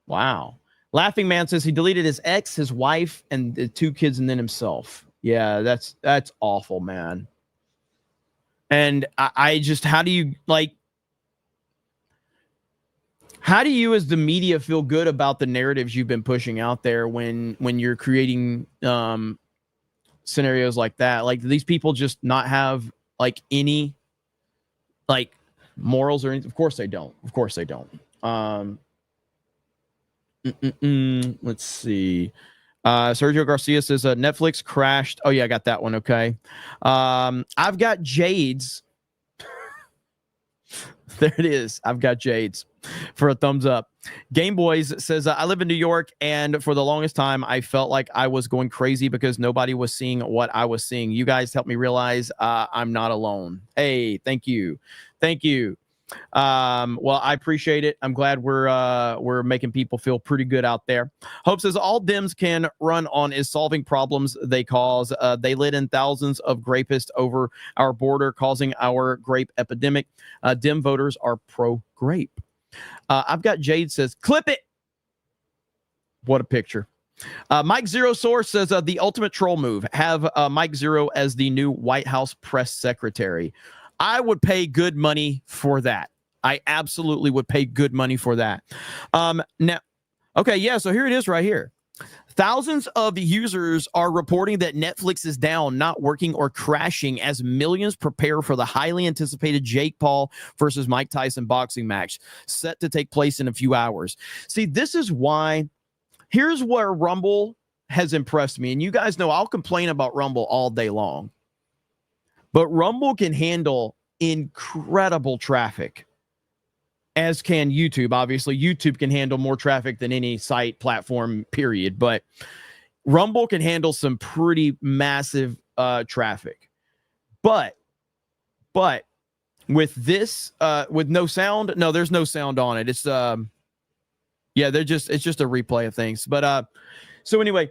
Wow. Laughing Man says he deleted his ex, his wife, and the 2 kids, and then himself. Yeah, that's awful, man. And I just, how do you as the media feel good about the narratives you've been pushing out there when you're creating scenarios like that? Like, these people just not have like any like morals or anything? Of course they don't. Let's see. Sergio Garcia says Netflix crashed. Oh yeah, I got that one. Okay. I've got Jades. There it is. I've got Jades. for a thumbs up. Game Boys says, I live in New York, and for the longest time, I felt like I was going crazy because nobody was seeing what I was seeing. You guys helped me realize I'm not alone. Hey, thank you. Thank you. Well, I appreciate it. I'm glad we're making people feel pretty good out there. Hope says all Dems can run on is solving problems they cause. They let in thousands of grapists over our border, causing our grape epidemic. Dem voters are pro-grape. I've got Jade says, clip it. What a picture. Mike Zero Source says the ultimate troll move. Have Mike Zero as the new White House press secretary. I would pay good money for that. I absolutely would pay good money for that. Now, okay, yeah, so here it is right here. Thousands of users are reporting that Netflix is down, not working, or crashing as millions prepare for the highly anticipated Jake Paul versus Mike Tyson boxing match set to take place in a few hours. See, this is why, here's where Rumble has impressed me. And you guys know I'll complain about Rumble all day long. But Rumble can handle incredible traffic, as can YouTube. Obviously, YouTube can handle more traffic than any site, platform, period. But Rumble can handle some pretty massive traffic. But with this, with no sound, no, there's no sound on it. It's yeah, it's just a replay of things. But so anyway,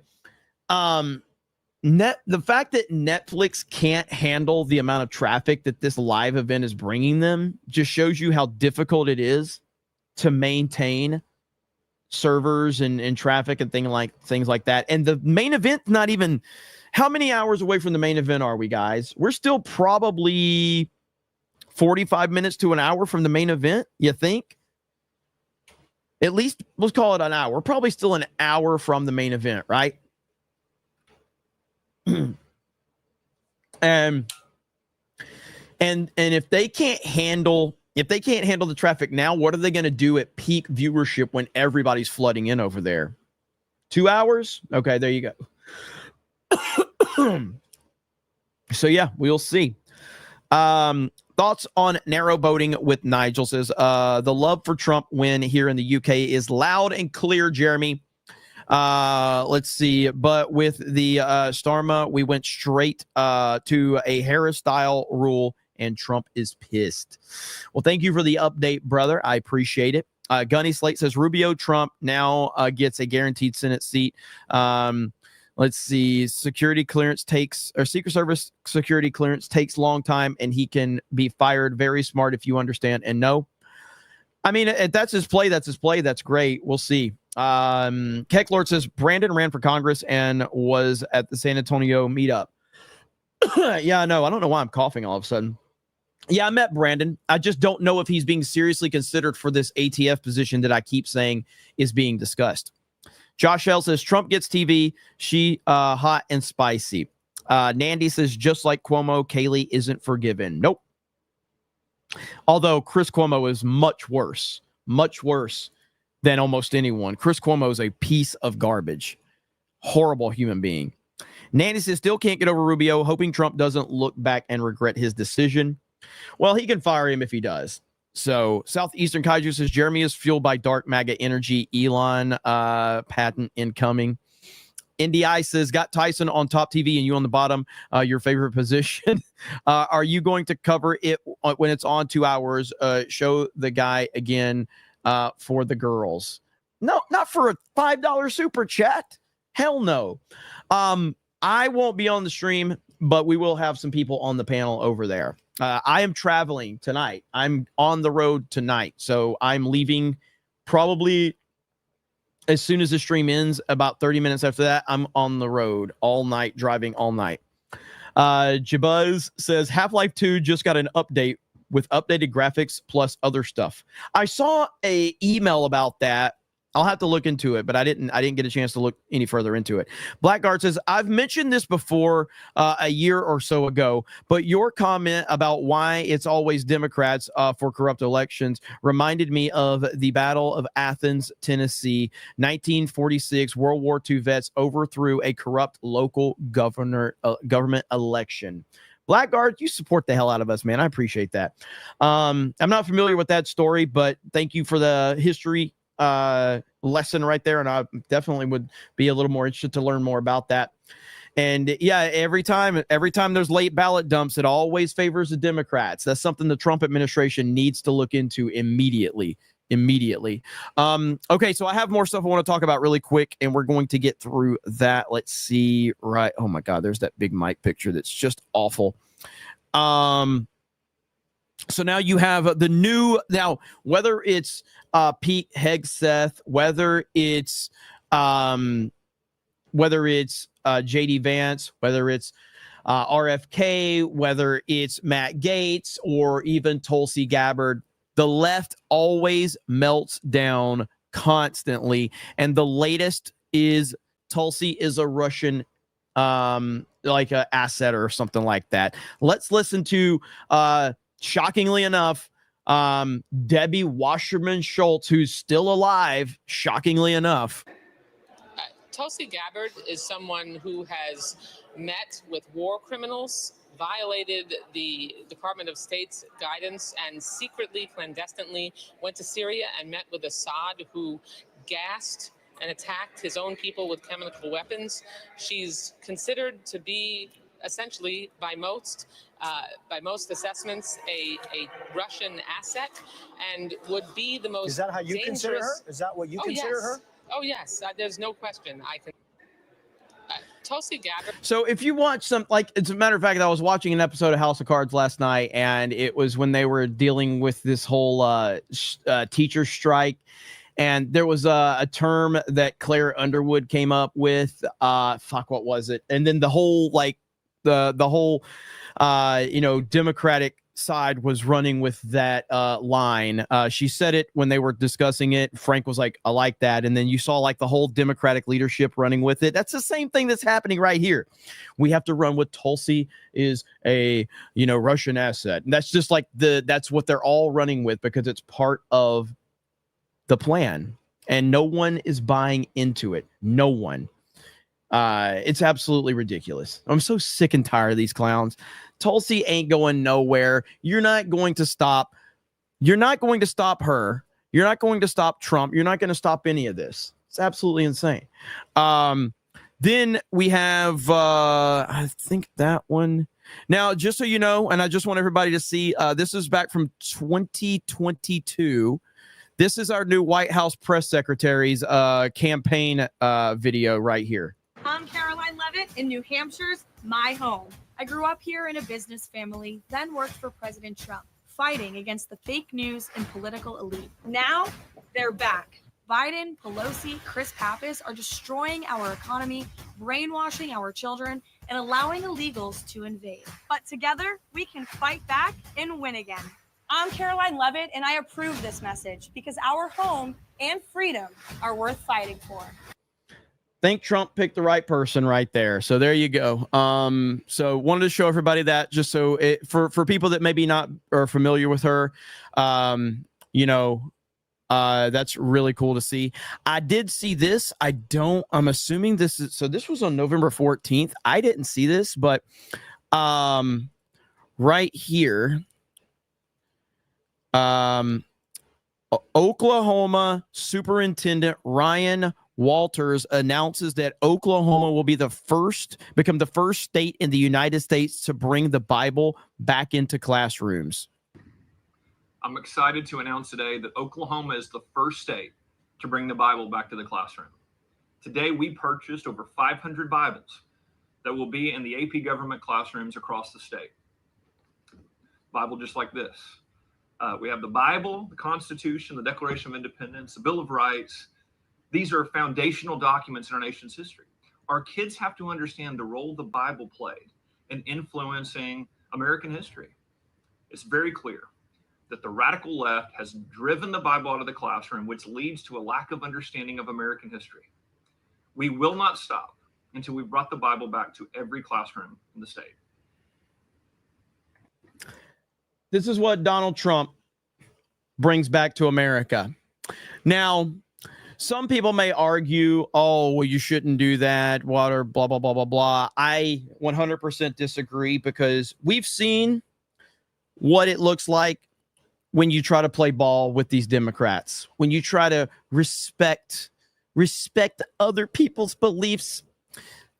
the fact that Netflix can't handle the amount of traffic that this live event is bringing them just shows you how difficult it is to maintain servers and traffic and things like that. And the main event, not even, how many hours away from the main event are we, guys? We're still probably 45 minutes to an hour from the main event, you think? At least, let's call it an hour. We're probably still an hour from the main event, right? And if they can't handle the traffic now, what are they going to do at peak viewership when everybody's flooding in over there? 2 hours? Okay, there you go. So yeah, we'll see. Thoughts on narrow voting with Nigel says, the love for Trump win here in the UK is loud and clear, Jeremy. Let's see. But with the Starma, we went straight to a Harris style rule, and Trump is pissed. Well, thank you for the update, brother. I appreciate it. Gunny Slate says Rubio Trump now gets a guaranteed Senate seat. Let's see. Secret Service security clearance takes long time, and he can be fired. Very smart if you understand. And no, I mean, if that's his play. That's his play. That's great. We'll see. Kecklord says Brandon ran for Congress and was at the San Antonio meetup. Yeah, no, I don't know why I'm coughing all of a sudden. Yeah, I met Brandon. I just don't know if he's being seriously considered for this ATF position that I keep saying is being discussed. Josh L says Trump gets TV. She hot and spicy. Nandy says just like Cuomo, Kaylee isn't forgiven. Nope. Although Chris Cuomo is much worse than almost anyone. Chris Cuomo is a piece of garbage. Horrible human being. Nandy says still can't get over Rubio, hoping Trump doesn't look back and regret his decision. Well, he can fire him if he does. So Southeastern Kaiju says Jeremy is fueled by dark MAGA energy. Elon patent incoming. NDI says got Tyson on top TV and you on the bottom. Your favorite position. Are you going to cover it when it's on 2 hours? Show the guy again for the girls. No, not for a $5 super chat. Hell no. I won't be on the stream, but we will have some people on the panel over there. I am traveling tonight. I'm on the road tonight. So I'm leaving probably as soon as the stream ends, about 30 minutes after that. I'm on the road all night, driving all night. Jabuz says Half-Life 2 just got an update with updated graphics plus other stuff. I saw a email about that. I'll have to look into it, but I didn't get a chance to look any further into it. Blackguard says, I've mentioned this before a year or so ago, but your comment about why it's always Democrats for corrupt elections reminded me of the Battle of Athens, Tennessee, 1946. World War II vets overthrew a corrupt local government election. Blackguard, you support the hell out of us, man. I appreciate that. I'm not familiar with that story, but thank you for the history lesson right there. And I definitely would be a little more interested to learn more about that. And yeah, every time there's late ballot dumps, it always favors the Democrats. That's something the Trump administration needs to look into immediately. Okay, so I have more stuff I want to talk about really quick, and we're going to get through that. Let's see. Right. Oh my God, there's that big Mike picture that's just awful. So now you have the new, now whether it's Pete Hegseth, whether it's JD Vance, whether it's RFK, whether it's Matt Gaetz, or even Tulsi Gabbard, the left always melts down constantly. And the latest is Tulsi is a Russian like an asset or something like that. Let's listen to shockingly enough, Debbie Wasserman Schultz, who's still alive, shockingly enough.
Tulsi Gabbard is someone who has met with war criminals, violated the Department of State's guidance, and secretly, clandestinely went to Syria and met with Assad, who gassed and attacked his own people with chemical weapons. She's considered to be essentially, by most assessments, a Russian asset, and would be the most.
Is that how you
dangerous...
consider her? Is that what you consider her?
Oh yes, there's no question. I can. Tulsi Gabbard.
So if you watch some, like, as a matter of fact, I was watching an episode of House of Cards last night, and it was when they were dealing with this whole teacher strike. And there was a term that Claire Underwood came up with. What was it? And then the whole, like, the whole, Democratic side was running with that line. She said it when they were discussing it. Frank was like, I like that. And then you saw like the whole Democratic leadership running with it. That's the same thing that's happening right here. We have to run with Tulsi is a, Russian asset. And that's just like that's what they're all running with, because it's part of the plan, and no one is buying into it. No one. It's absolutely ridiculous. I'm so sick and tired of these clowns. Tulsi ain't going nowhere. You're not going to stop her. You're not going to stop Trump. You're not going to stop any of this. It's absolutely insane. Then we have, I think that one. Now, just so you know, and I just want everybody to see, this is back from 2022. This is our new White House press secretary's campaign video right here.
I'm Caroline Levitt in New Hampshire's my home. I grew up here in a business family, then worked for President Trump, fighting against the fake news and political elite. Now, they're back. Biden, Pelosi, Chris Pappas are destroying our economy, brainwashing our children, and allowing illegals to invade. But together, we can fight back and win again. I'm Caroline Levitt, and I approve this message because our home and freedom are worth fighting for.
Think Trump picked the right person right there. So there you go. So wanted to show everybody that, just so for people that maybe not are familiar with her, that's really cool to see. I did see this. I'm assuming this was on November 14th. I didn't see this, but right here, Oklahoma Superintendent Ryan Walters announces that Oklahoma will become the first state in the United States to bring the Bible back into classrooms.
I'm excited to announce today that Oklahoma is the first state to bring the Bible back to the classroom. Today, we purchased over 500 Bibles that will be in the AP government classrooms across the state. Bible just like this. We have the Bible, the Constitution, the Declaration of Independence, the Bill of Rights. These are foundational documents in our nation's history. Our kids have to understand the role the Bible played in influencing American history. It's very clear that the radical left has driven the Bible out of the classroom, which leads to a lack of understanding of American history. We will not stop until we've brought the Bible back to every classroom in the state.
This is what Donald Trump brings back to America. Now, some people may argue, oh, well, you shouldn't do that, blah, blah, blah, blah, blah. I 100% disagree, because we've seen what it looks like when you try to play ball with these Democrats, when you try to respect other people's beliefs.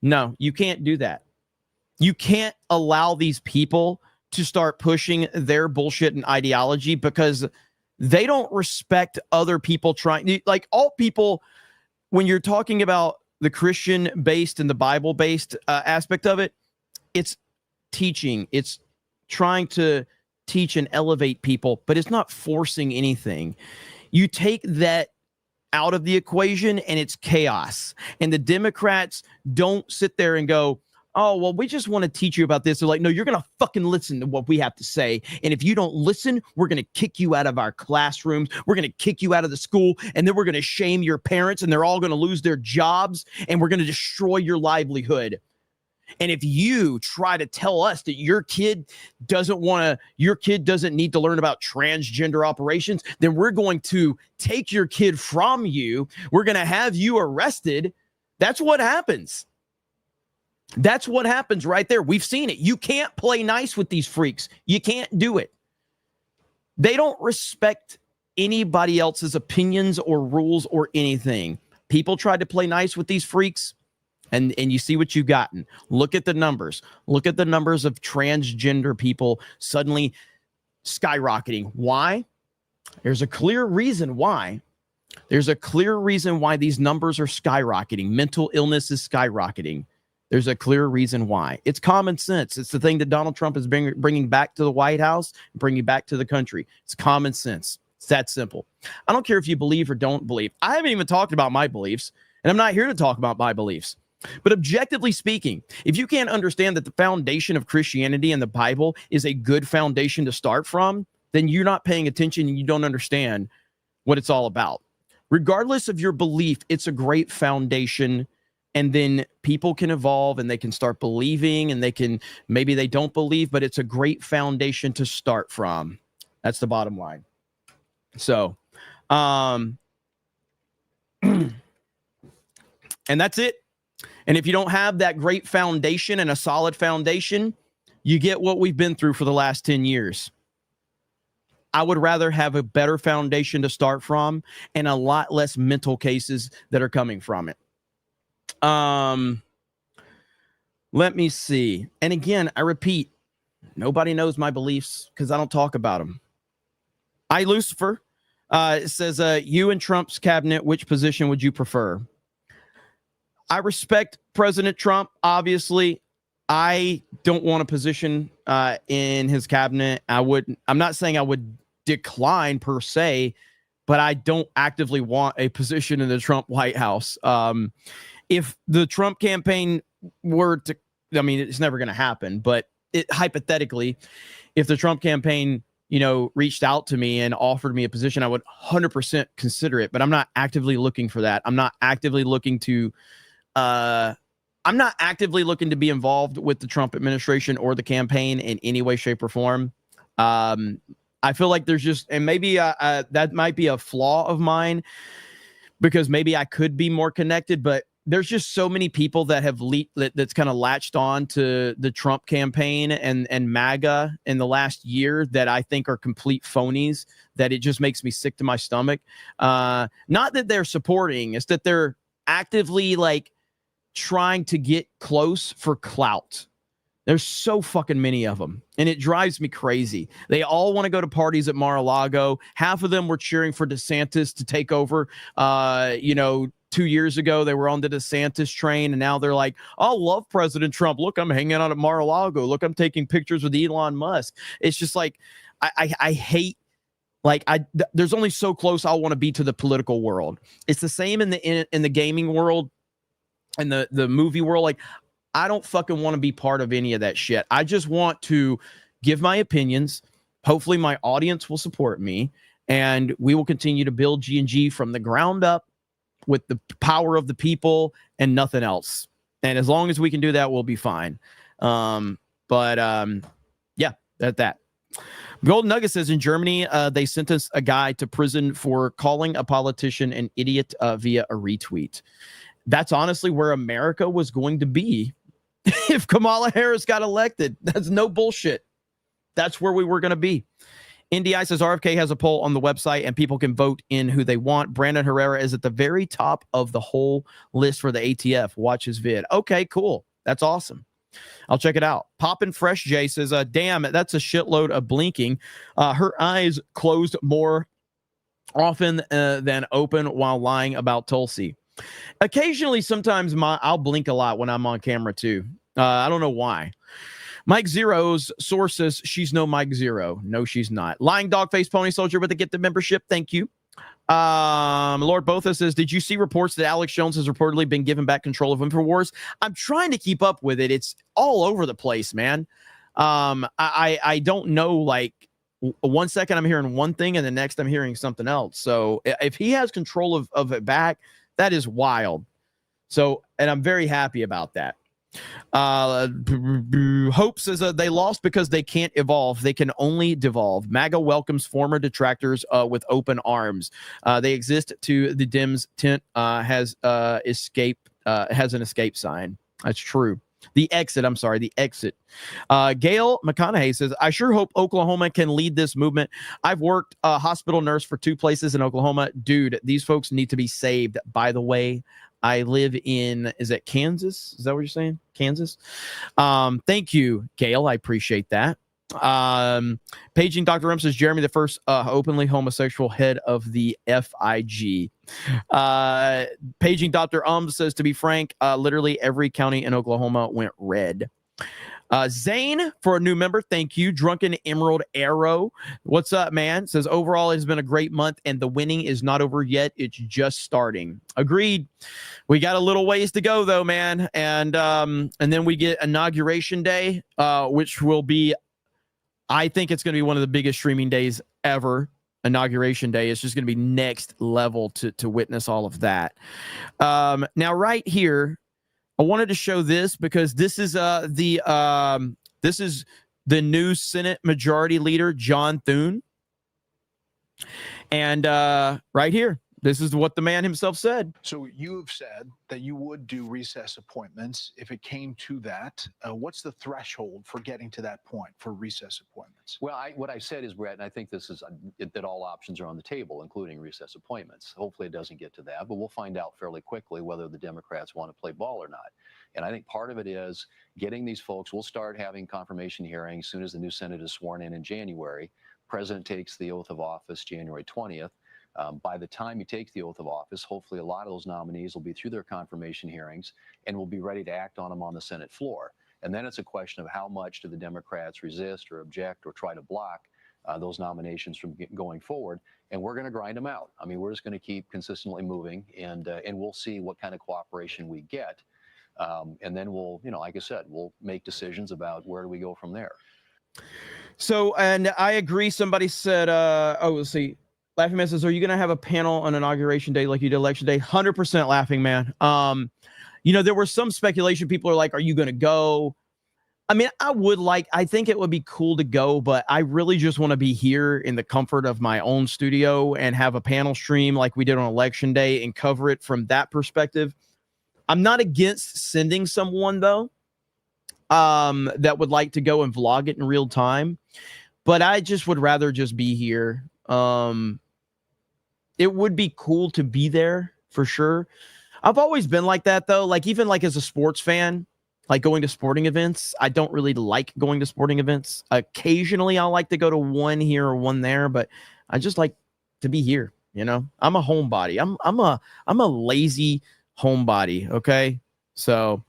No, you can't do that. You can't allow these people to start pushing their bullshit and ideology, because they don't respect other people trying. Like, all people, when you're talking about the Christian-based and the Bible-based aspect of it, it's teaching. It's trying to teach and elevate people, but it's not forcing anything. You take that out of the equation and it's chaos. And the Democrats don't sit there and go, oh, well, we just want to teach you about this. They're like, no, you're going to fucking listen to what we have to say. And if you don't listen, we're going to kick you out of our classrooms. We're going to kick you out of the school. And then we're going to shame your parents, and they're all going to lose their jobs. And we're going to destroy your livelihood. And if you try to tell us that your kid doesn't need to learn about transgender operations, then we're going to take your kid from you. We're going to have you arrested. That's what happens. That's what happens right there. We've seen it. You can't play nice with these freaks. You can't do it. They don't respect anybody else's opinions or rules or anything. People tried to play nice with these freaks, and you see what you've gotten. Look at the numbers. Look at the numbers of transgender people suddenly skyrocketing. Why? There's a clear reason why. There's a clear reason why these numbers are skyrocketing. Mental illness is skyrocketing. There's a clear reason why. It's common sense. It's the thing that Donald Trump is bringing back to the White House, bringing back to the country. It's common sense. It's that simple. I don't care if you believe or don't believe. I haven't even talked about my beliefs, and I'm not here to talk about my beliefs. But objectively speaking, if you can't understand that the foundation of Christianity and the Bible is a good foundation to start from, then you're not paying attention and you don't understand what it's all about. Regardless of your belief, it's a great foundation. And then people can evolve and they can start believing, and maybe they don't believe, but it's a great foundation to start from. That's the bottom line. So, and that's it. And if you don't have that great foundation and a solid foundation, you get what we've been through for the last 10 years. I would rather have a better foundation to start from and a lot less mental cases that are coming from it. Let me see. And again, I repeat, nobody knows my beliefs because I don't talk about them. Lucifer says, you and Trump's cabinet, which position would you prefer? I respect President Trump. Obviously, I don't want a position in his cabinet. I'm not saying I would decline per se, but I don't actively want a position in the Trump White House. If the Trump campaign were to, I mean, it's never going to happen, but hypothetically, if the Trump campaign, reached out to me and offered me a position, I would 100% consider it, but I'm not actively looking for that. I'm not actively looking to be involved with the Trump administration or the campaign in any way, shape, or form. I feel like there's just, and maybe that might be a flaw of mine, because maybe I could be more connected, but there's just so many people that have that's kind of latched on to the Trump campaign and MAGA in the last year that I think are complete phonies, that it just makes me sick to my stomach. Not that they're supporting, it's that they're actively trying to get close for clout. There's so fucking many of them, and it drives me crazy. They all want to go to parties at Mar-a-Lago. Half of them were cheering for DeSantis to take over. 2 years ago, they were on the DeSantis train, and now they're like, I love President Trump. Look, I'm hanging out at Mar-a-Lago. Look, I'm taking pictures with Elon Musk. It's just like, I hate, there's only so close I want to be to the political world. It's the same in the gaming world and the movie world. I don't fucking want to be part of any of that shit. I just want to give my opinions. Hopefully my audience will support me, and we will continue to build G&G from the ground up with the power of the people and nothing else. And as long as we can do that, we'll be fine. Yeah, that's that. Golden Nugget says in Germany, they sentenced a guy to prison for calling a politician an idiot via a retweet. That's honestly where America was going to be if Kamala Harris got elected. That's no bullshit. That's where we were going to be. NDI says RFK has a poll on the website and people can vote in who they want. Brandon Herrera is at the very top of the whole list for the ATF. Watch his vid. Okay, cool. That's awesome. I'll check it out. Poppin' Fresh J says, damn, that's a shitload of blinking. Her eyes closed more often than open while lying about Tulsi. Occasionally, sometimes I'll blink a lot when I'm on camera too. I don't know why. Mike Zero's source says she's no Mike Zero. No, she's not. Lying Dog Face Pony Soldier with a get the membership. Thank you. Lord Botha says, did you see reports that Alex Jones has reportedly been given back control of InfoWars? I'm trying to keep up with it. It's all over the place, man. I don't know, like 1 second I'm hearing one thing and the next I'm hearing something else. So if he has control of it back, that is wild. So, and I'm very happy about that. Hope says they lost because they can't evolve. They can only devolve. MAGA welcomes former detractors with open arms. They exist to the Dems tent has an escape sign. That's true. The exit. Gail McConaughey says, I sure hope Oklahoma can lead this movement. I've worked a hospital nurse for 2 places in Oklahoma. Dude, these folks need to be saved. By the way, I live in, is it Kansas? Is that what you're saying? Kansas? Thank you, Gail. I appreciate that. Paging Dr. M says, Jeremy, the first openly homosexual head of the FIG. Paging Dr. Says, to be frank, literally every county in Oklahoma went red. Zane, for a new member, thank you. Drunken Emerald Arrow, what's up, man? Says, overall, it has been a great month, and the winning is not over yet. It's just starting. Agreed. We got a little ways to go, though, man. And then we get Inauguration Day, which will be, I think it's going to be one of the biggest streaming days ever. Inauguration Day. It's just going to be next level to witness all of that. Now, right here, I wanted to show this because this is the new Senate Majority Leader, John Thune. And right here, this is what the man himself said.
So you have said that you would do recess appointments if it came to that. What's the threshold for getting to that point for recess appointments?
Well, what I said is, Brett, and I think this is that all options are on the table, including recess appointments. Hopefully it doesn't get to that, but we'll find out fairly quickly whether the Democrats want to play ball or not. And I think part of it is getting these folks. We'll start having confirmation hearings as soon as the new Senate is sworn in January. President takes the oath of office January 20th. By the time he takes the oath of office, hopefully a lot of those nominees will be through their confirmation hearings and will be ready to act on them on the Senate floor. And then it's a question of how much do the Democrats resist or object or try to block those nominations from going forward. And we're going to grind them out. I mean, we're just going to keep consistently moving, and we'll see what kind of cooperation we get. And then we'll, like I said, we'll make decisions about where do we go from there.
So, and I agree. Somebody said, let's see. Laughing Man says, are you going to have a panel on Inauguration Day like you did Election Day? 100% Laughing Man. There was some speculation. People are like, are you going to go? I mean, I think it would be cool to go, but I really just want to be here in the comfort of my own studio and have a panel stream like we did on Election Day and cover it from that perspective. I'm not against sending someone, though, that would like to go and vlog it in real time, but I just would rather just be here. It would be cool to be there for sure. I've always been like that, though. Like, even like as a sports fan, like going to sporting events, I don't really like going to sporting events. Occasionally I'll like to go to one here or one there, but I just like to be here. I'm a homebody. I'm a lazy homebody. Okay. So,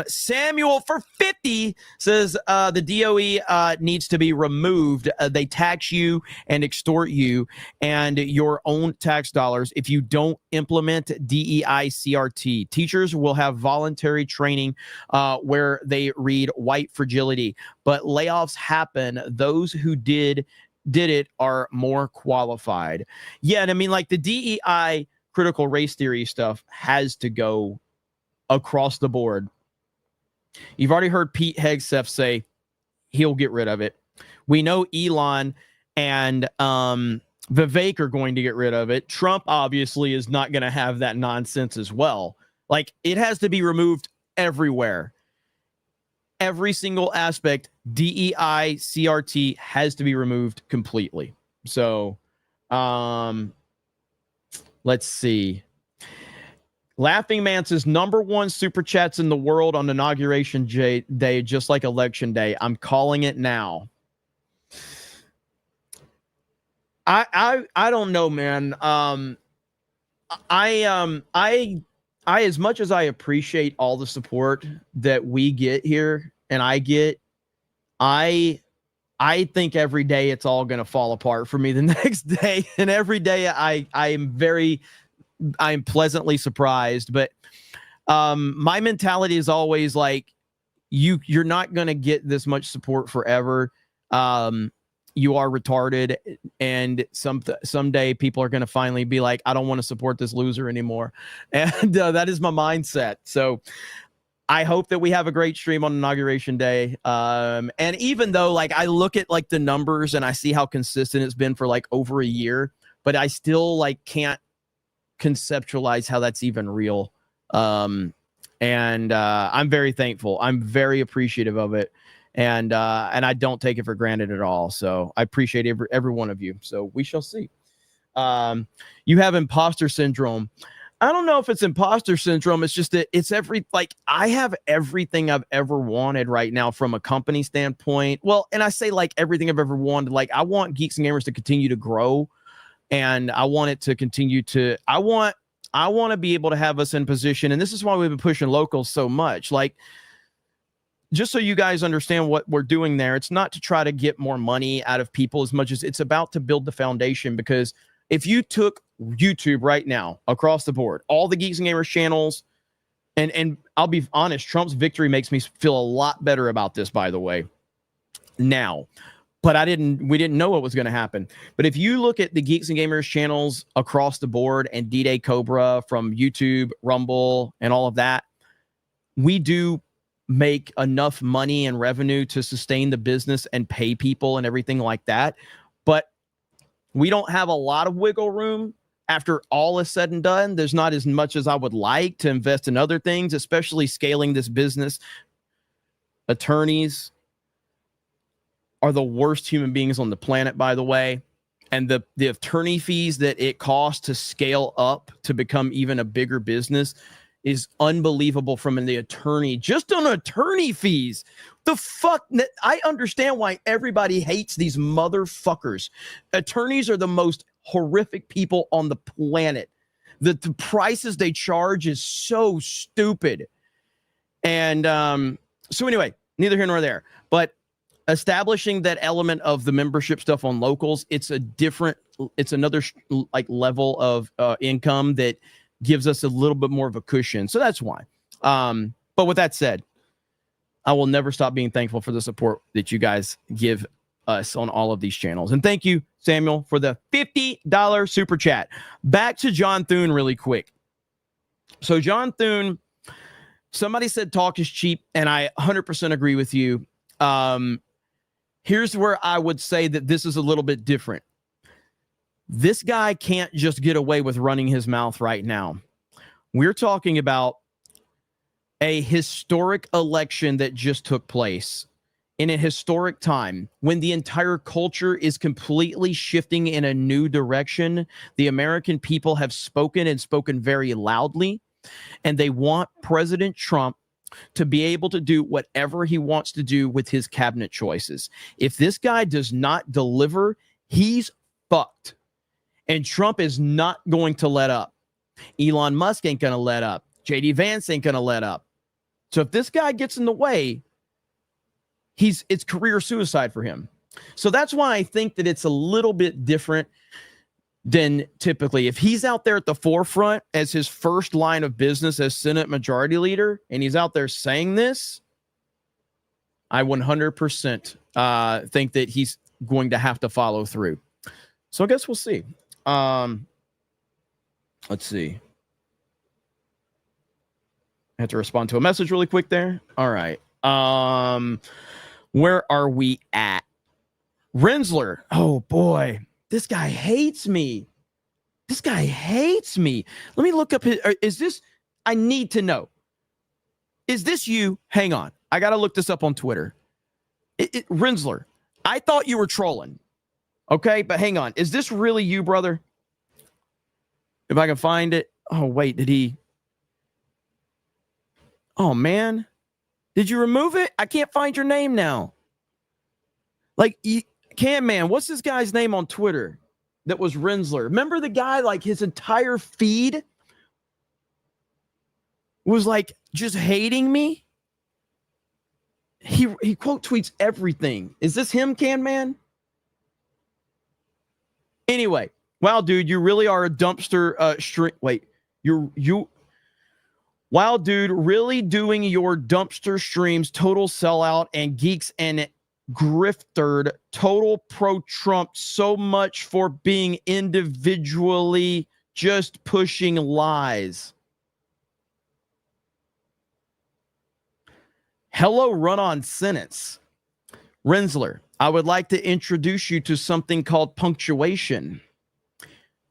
Samuel for 50 says, the DOE needs to be removed. They tax you and extort you and your own tax dollars if you don't implement DEI CRT. Teachers will have voluntary training where they read white fragility, but layoffs happen. Those who did it are more qualified. Yeah, and I mean, like the DEI critical race theory stuff has to go across the board. You've already heard Pete Hegseth say he'll get rid of it. We know Elon and Vivek are going to get rid of it. Trump obviously is not going to have that nonsense as well. Like, it has to be removed everywhere. Every single aspect, DEI, CRT has to be removed completely. So, let's see. Laughing Man says, #1 super chats in the world on Inauguration Day, just like Election Day. I'm calling it now. I don't know, man. I as much as I appreciate all the support that we get here, and I think every day it's all going to fall apart for me the next day, and every day I'm pleasantly surprised. But my mentality is always like, you're not going to get this much support forever. You are retarded, and someday people are going to finally be like, I don't want to support this loser anymore. And that is my mindset. So I hope that we have a great stream on Inauguration Day. And even though, like, I look at like the numbers and I see how consistent it's been for like over a year, but I still like can't conceptualize how that's even real. And I'm very thankful. I'm very appreciative of it. And I don't take it for granted at all. So I appreciate every one of you. So we shall see. You have imposter syndrome. I don't know if it's imposter syndrome. It's just that it's I have everything I've ever wanted right now from a company standpoint. Well, and I say like everything I've ever wanted. Like, I want Geeks and Gamers to continue to grow, and I want it to continue to. I want to be able to have us in position, and this is why we've been pushing locals so much. Like, just so you guys understand what we're doing there, it's not to try to get more money out of people as much as it's about to build the foundation. Because if you took YouTube right now across the board, all the Geeks and Gamers channels, and I'll be honest, Trump's victory makes me feel a lot better about this, by the way, now. But we didn't know what was going to happen. But if you look at the Geeks and Gamers channels across the board and D-Day Cobra from YouTube, Rumble, and all of that, we do make enough money and revenue to sustain the business and pay people and everything like that. But we don't have a lot of wiggle room after all is said and done. There's not as much as I would like to invest in other things, especially scaling this business. Attorneys are the worst human beings on the planet, by the way. And the attorney fees that it costs to scale up to become even a bigger business is unbelievable. From the attorney, just on attorney fees. The fuck? I understand why everybody hates these motherfuckers. Attorneys are the most horrific people on the planet. The prices they charge is so stupid. And so anyway, neither here nor there. But establishing that element of the membership stuff on locals, it's another like level of income that gives us a little bit more of a cushion. So that's why. But with that said, I will never stop being thankful for the support that you guys give us on all of these channels. And thank you, Samuel, for the $50 super chat. Back to John Thune really quick. So John Thune, somebody said talk is cheap, and I 100% agree with you. Here's where I would say that this is a little bit different. This guy can't just get away with running his mouth right now. We're talking about a historic election that just took place in a historic time when the entire culture is completely shifting in a new direction. The American people have spoken, and spoken very loudly, and they want President Trump to be able to do whatever he wants to do with his cabinet choices. If this guy does not deliver, he's fucked. And Trump is not going to let up. Elon Musk ain't going to let up. JD Vance ain't going to let up. So if this guy gets in the way, it's career suicide for him. So that's why I think that it's a little bit different than typically. If he's out there at the forefront as his first line of business as Senate Majority Leader, and he's out there saying this, I 100% think that he's going to have to follow through. So I guess we'll see. Let's see. I have to respond to a message really quick there. All right. Where are we at? Rensler. Oh boy, this guy hates me. This guy hates me. Let me look up his. Is this? I need to know. Is this you? Hang on. I got to look this up on Twitter. Rensler. I thought you were trolling. Okay, but hang on. Is this really you, brother? If I can find it. Oh, wait. Did he? Oh, man. Did you remove it? I can't find your name now. Like, Cam Man, what's this guy's name on Twitter that was Rensler? Remember the guy, like his entire feed was like just hating me? He quote tweets everything. Is this him, Can Man? Anyway, wow, dude, you really are a dumpster string. Wait, wow, dude, really doing your dumpster streams, total sellout, and geeks and griftered, total pro-Trump, so much for being individually just pushing lies. Hello, run-on sentence. Rensler, I would like to introduce you to something called punctuation.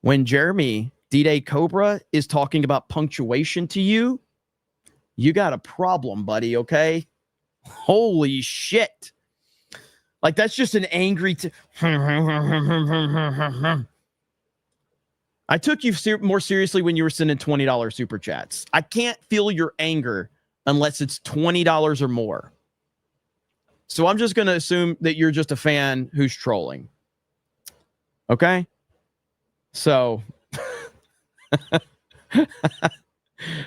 When Jeremy D-Day Cobra is talking about punctuation to you, you got a problem, buddy, okay? Holy shit. Like, that's just an angry... I took you more seriously when you were sending $20 super chats. I can't feel your anger unless it's $20 or more. So I'm just going to assume that you're just a fan who's trolling. Okay? So...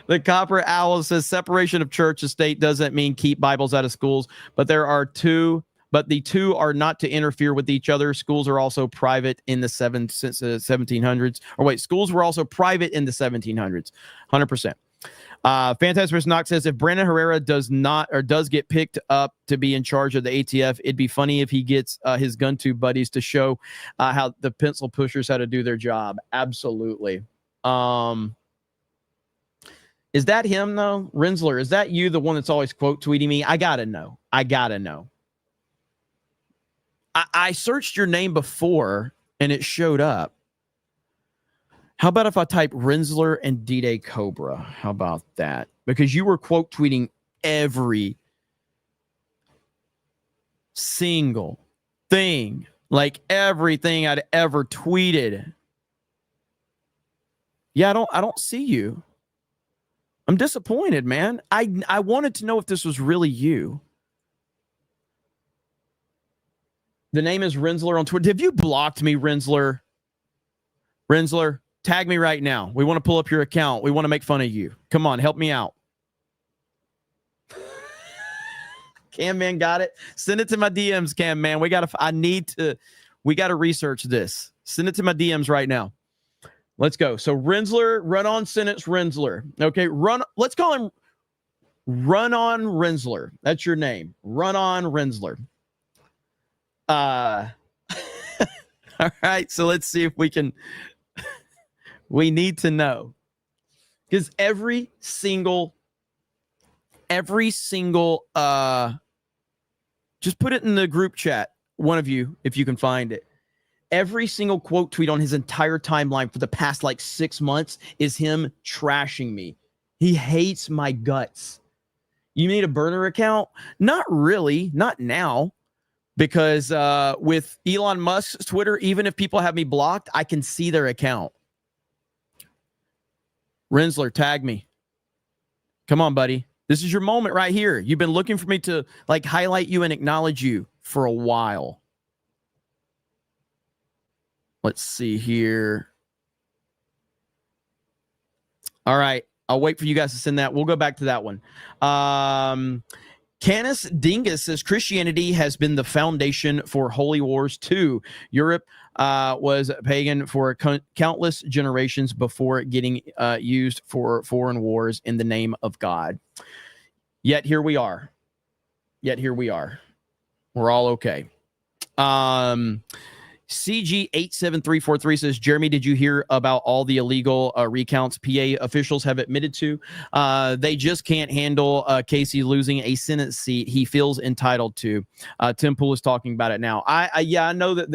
The Copper Owl says separation of church and state doesn't mean keep Bibles out of schools, but the two are not to interfere with each other. Schools are also private in the 1700s. Or wait, schools were also private in the 1700s. 100%. Fantastic Knox says if Brandon Herrera does get picked up to be in charge of the ATF, it'd be funny if he gets his gun tube buddies to show how the pencil pushers how to do their job. Absolutely. Is that him though? Rensler, is that you, the one that's always quote tweeting me? I gotta know. I searched your name before and it showed up. How about if I type Rensler and D-Day Cobra? How about that? Because you were quote tweeting every single thing, like everything I'd ever tweeted. Yeah, I don't see you. I'm disappointed, man. I wanted to know if this was really you. The name is Rensler on Twitter. Have you blocked me, Rensler? Rensler, tag me right now. We want to pull up your account. We want to make fun of you. Come on, help me out. Cam Man got it. Send it to my DMs, Cam Man. We got to research this. Send it to my DMs right now. Let's go. So Rensler, run-on sentence Rensler. Okay, let's call him Run-on Rensler. That's your name. Run-on Rensler. All right, so let's see if we can... We need to know. Because every single... just put it in the group chat, one of you, if you can find it. Every single quote tweet on his entire timeline for the past 6 months is him trashing me. He hates my guts. You need a burner account? Not really. Not now. Because with Elon Musk's Twitter, even if people have me blocked, I can see their account. Rensler, tag me. Come on, buddy. This is your moment right here. You've been looking for me to highlight you and acknowledge you for a while. Let's see here. All right. I'll wait for you guys to send that. We'll go back to that one. Canis Dingus says Christianity has been the foundation for holy wars too. Europe was pagan for countless generations before getting used for foreign wars in the name of God. Yet here we are. We're all okay. CG87343 says, Jeremy, did you hear about all the illegal recounts PA officials have admitted to? They just can't handle Casey losing a Senate seat he feels entitled to. Tim Pool is talking about it now. I know that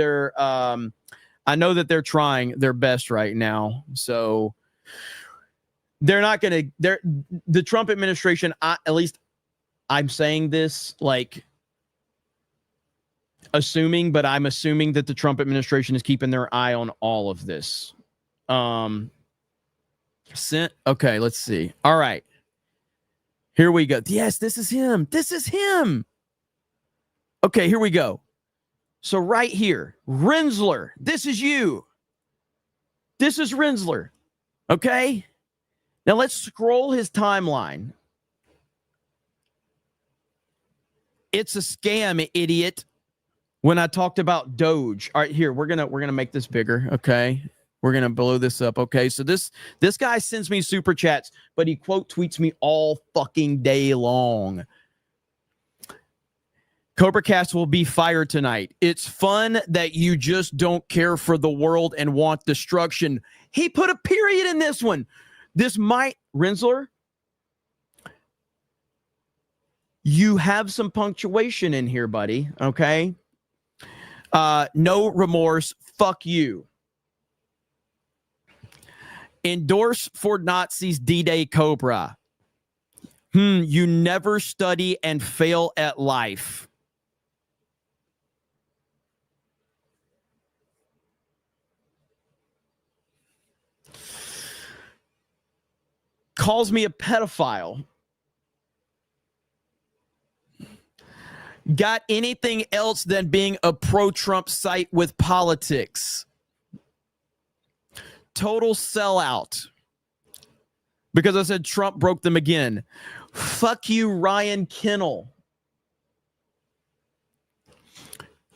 they're trying their best right now. So they're not going to, the Trump administration, at least I'm saying this like assuming, but I'm assuming that the Trump administration is keeping their eye on all of this. Okay, let's see. All right. Here we go. Yes, this is him. This is him. Okay, here we go. So right here, Rensler, this is you. This is Rensler. Okay? Now let's scroll his timeline. It's a scam, idiot. When I talked about Doge. All right, here, we're gonna make this bigger, okay? We're gonna blow this up, okay? So this guy sends me super chats, but he quote tweets me all fucking day long. CobraCast will be fired tonight. It's fun that you just don't care for the world and want destruction. He put a period in this one. This might, Rensler, you have some punctuation in here, buddy, okay? No remorse. Fuck you. Endorse for Nazis D-Day Cobra. You never study and fail at life. Calls me a pedophile. Got anything else than being a pro-Trump site with politics? Total sellout. Because I said Trump broke them again. Fuck you, Ryan Kennel.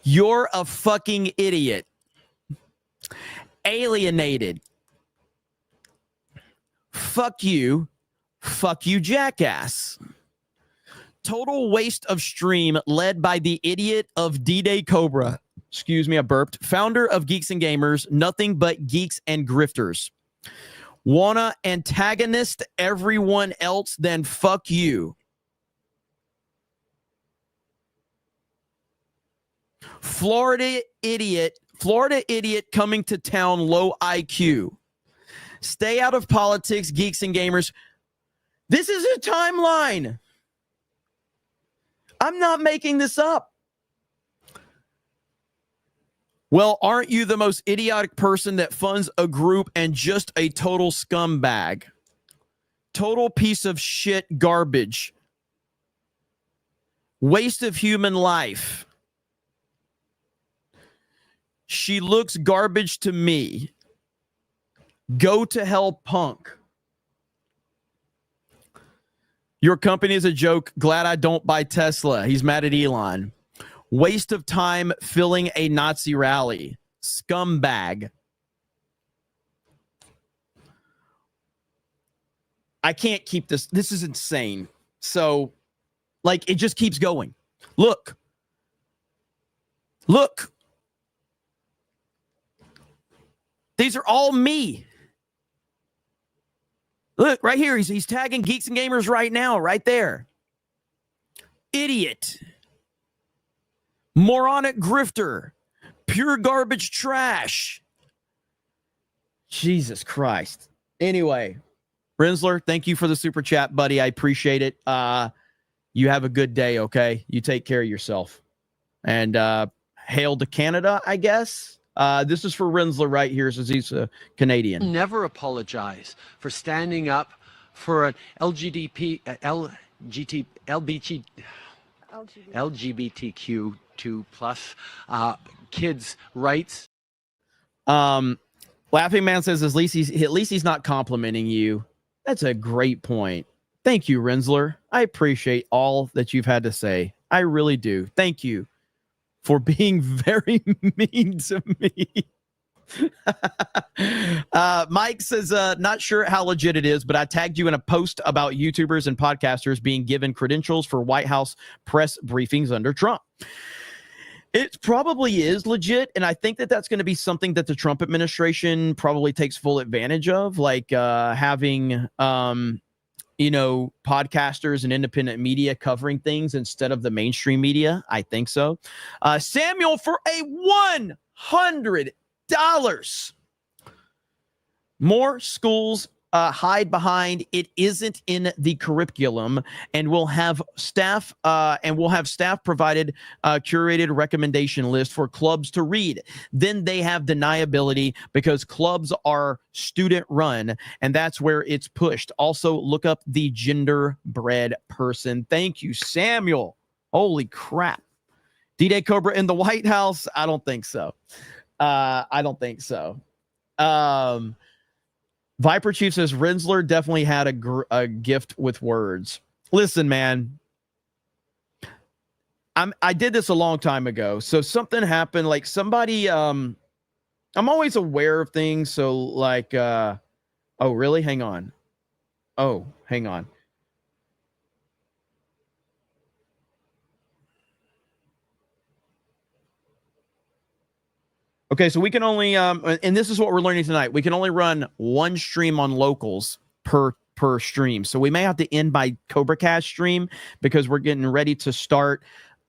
You're a fucking idiot. Alienated. Fuck you, jackass. Total waste of stream led by the idiot of D-Day Cobra. Excuse me, I burped. Founder of Geeks and Gamers, nothing but geeks and grifters. Wanna antagonist everyone else, then fuck you. Florida idiot coming to town, low IQ. Stay out of politics, Geeks and Gamers. This is a timeline. I'm not making this up. Well, aren't you the most idiotic person that funds a group and just a total scumbag? Total piece of shit garbage. Waste of human life. She looks garbage to me. Go to hell, punk. Your company is a joke. Glad I don't buy Tesla. He's mad at Elon. Waste of time filling a Nazi rally. Scumbag. I can't keep this. This is insane. So, like, it just keeps going. Look. Look. These are all me. Look, right here. He's tagging Geeks and Gamers right now, right there. Idiot. Moronic grifter. Pure garbage trash. Jesus Christ. Anyway, Rensler, thank you for the super chat, buddy. I appreciate it. You have a good day, okay? You take care of yourself. And hail to Canada, I guess. This is for Rensler right here, since he's a Canadian.
Never apologize for standing up for an LGBTQ2+ kids' rights.
Laughing Man says, at least he's not complimenting you. That's a great point. Thank you, Rensler. I appreciate all that you've had to say. I really do. Thank you for being very mean to me. Mike says, not sure how legit it is, but I tagged you in a post about YouTubers and podcasters being given credentials for White House press briefings under Trump. It probably is legit, and I think that that's going to be something that the Trump administration probably takes full advantage of, like having, podcasters and independent media covering things instead of the mainstream media. I think so. Samuel, for a $100, more schools hide behind it isn't in the curriculum, and we'll have staff provided curated recommendation list for clubs to read. Then they have deniability because clubs are student run, and that's where it's pushed. Also, look up the genderbread person. Thank you, Samuel. Holy crap. D-Day Cobra in the White House? I don't think so. Viper Chief says Rensler definitely had a gift with words. Listen, man, I did this a long time ago. So something happened, like somebody, I'm always aware of things. So like, oh, really? Hang on. Oh, hang on. Okay, so we can only, and this is what we're learning tonight. We can only run one stream on locals per stream. So we may have to end by Cobra Cast stream because we're getting ready to start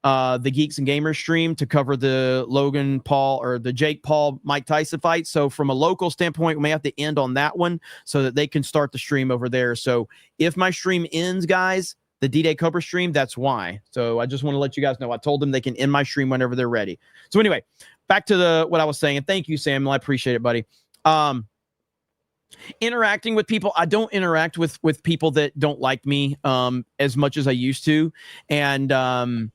the Geeks and Gamers stream to cover the Logan Paul or the Jake Paul Mike Tyson fight. So from a local standpoint, we may have to end on that one so that they can start the stream over there. So if my stream ends, guys, the D-Day Cobra stream, that's why. So I just want to let you guys know. I told them they can end my stream whenever they're ready. So anyway, back to what I was saying. And thank you, Samuel. I appreciate it, buddy. Interacting with people. I don't interact with people that don't like me as much as I used to. And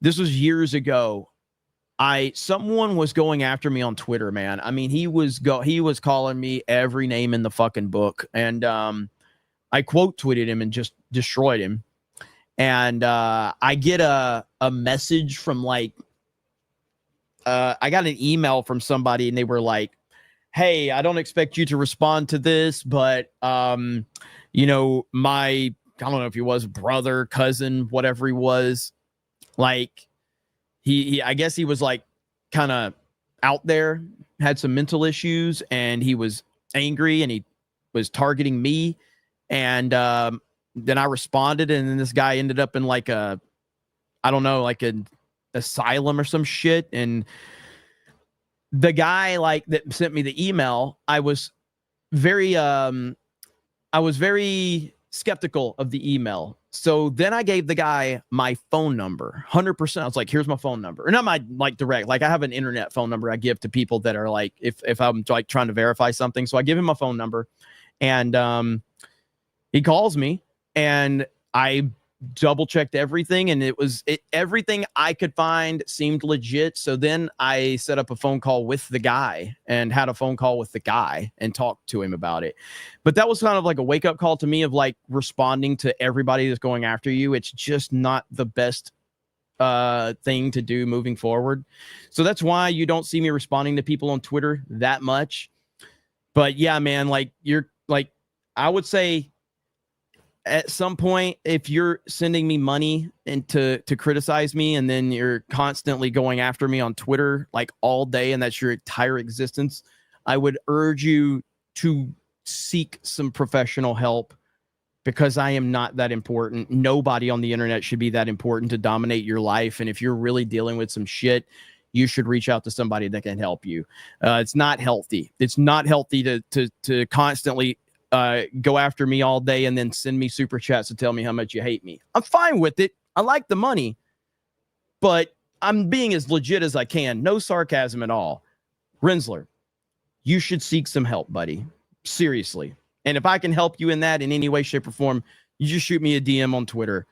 this was years ago. Someone was going after me on Twitter, man. I mean, he was calling me every name in the fucking book. And I quote tweeted him and just destroyed him. And I get a message from like, I got an email from somebody and they were like, hey, I don't expect you to respond to this, but, my, I don't know if he was brother, cousin, whatever he was, like he I guess he was like kind of out there, had some mental issues, and he was angry and he was targeting me. And then I responded, and then this guy ended up in like I don't know, like an asylum or some shit. And the guy like that sent me the email, I was very skeptical of the email. So then I gave the guy my phone number, 100%. I was like, here's my phone number. Or not my like direct, like I have an internet phone number I give to people that are like, if I'm like trying to verify something. So I give him my phone number, and he calls me, and I double checked everything, and everything I could find seemed legit. So then I set up a phone call with the guy and had a phone call with the guy and talked to him about it. But that was kind of like a wake-up call to me of like responding to everybody that's going after you. It's just not the best thing to do moving forward. So that's why you don't see me responding to people on Twitter that much. But yeah, man, like you're like, I would say at some point, if you're sending me money and to criticize me, and then you're constantly going after me on Twitter like all day, and that's your entire existence, I would urge you to seek some professional help, because I am not that important. Nobody on the internet should be that important to dominate your life. And if you're really dealing with some shit, you should reach out to somebody that can help you. It's not healthy. It's not healthy to constantly go after me all day and then send me super chats to tell me how much you hate me. I'm fine with it. I like the money, but I'm being as legit as I can. No sarcasm at all. Rensler, you should seek some help, buddy. Seriously. And if I can help you in that in any way, shape, or form, you just shoot me a DM on Twitter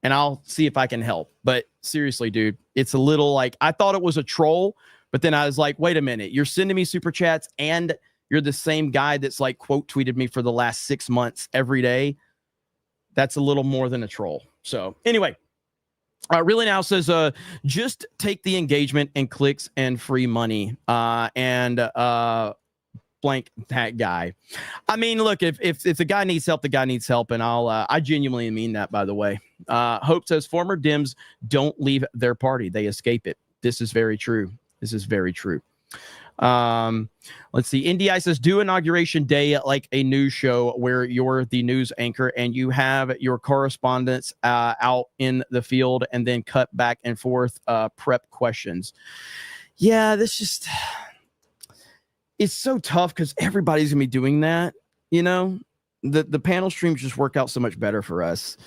and I'll see if I can help. But seriously, dude, it's a little like, I thought it was a troll, but then I was like, wait a minute, you're sending me super chats and you're the same guy that's like quote tweeted me for the last 6 months every day. That's a little more than a troll. So anyway, Really Now says, just take the engagement and clicks and free money. Blank that guy. I mean, look, if the guy needs help, the guy needs help. And I genuinely mean that, by the way. Hope says former Dems don't leave their party. They escape it. This is very true. This is very true. Let's see. NDI says, do Inauguration Day like a news show where you're the news anchor and you have your correspondents out in the field and then cut back and forth prep questions. Yeah, this just, it's so tough because everybody's gonna be doing that. You know, the panel streams just work out so much better for us.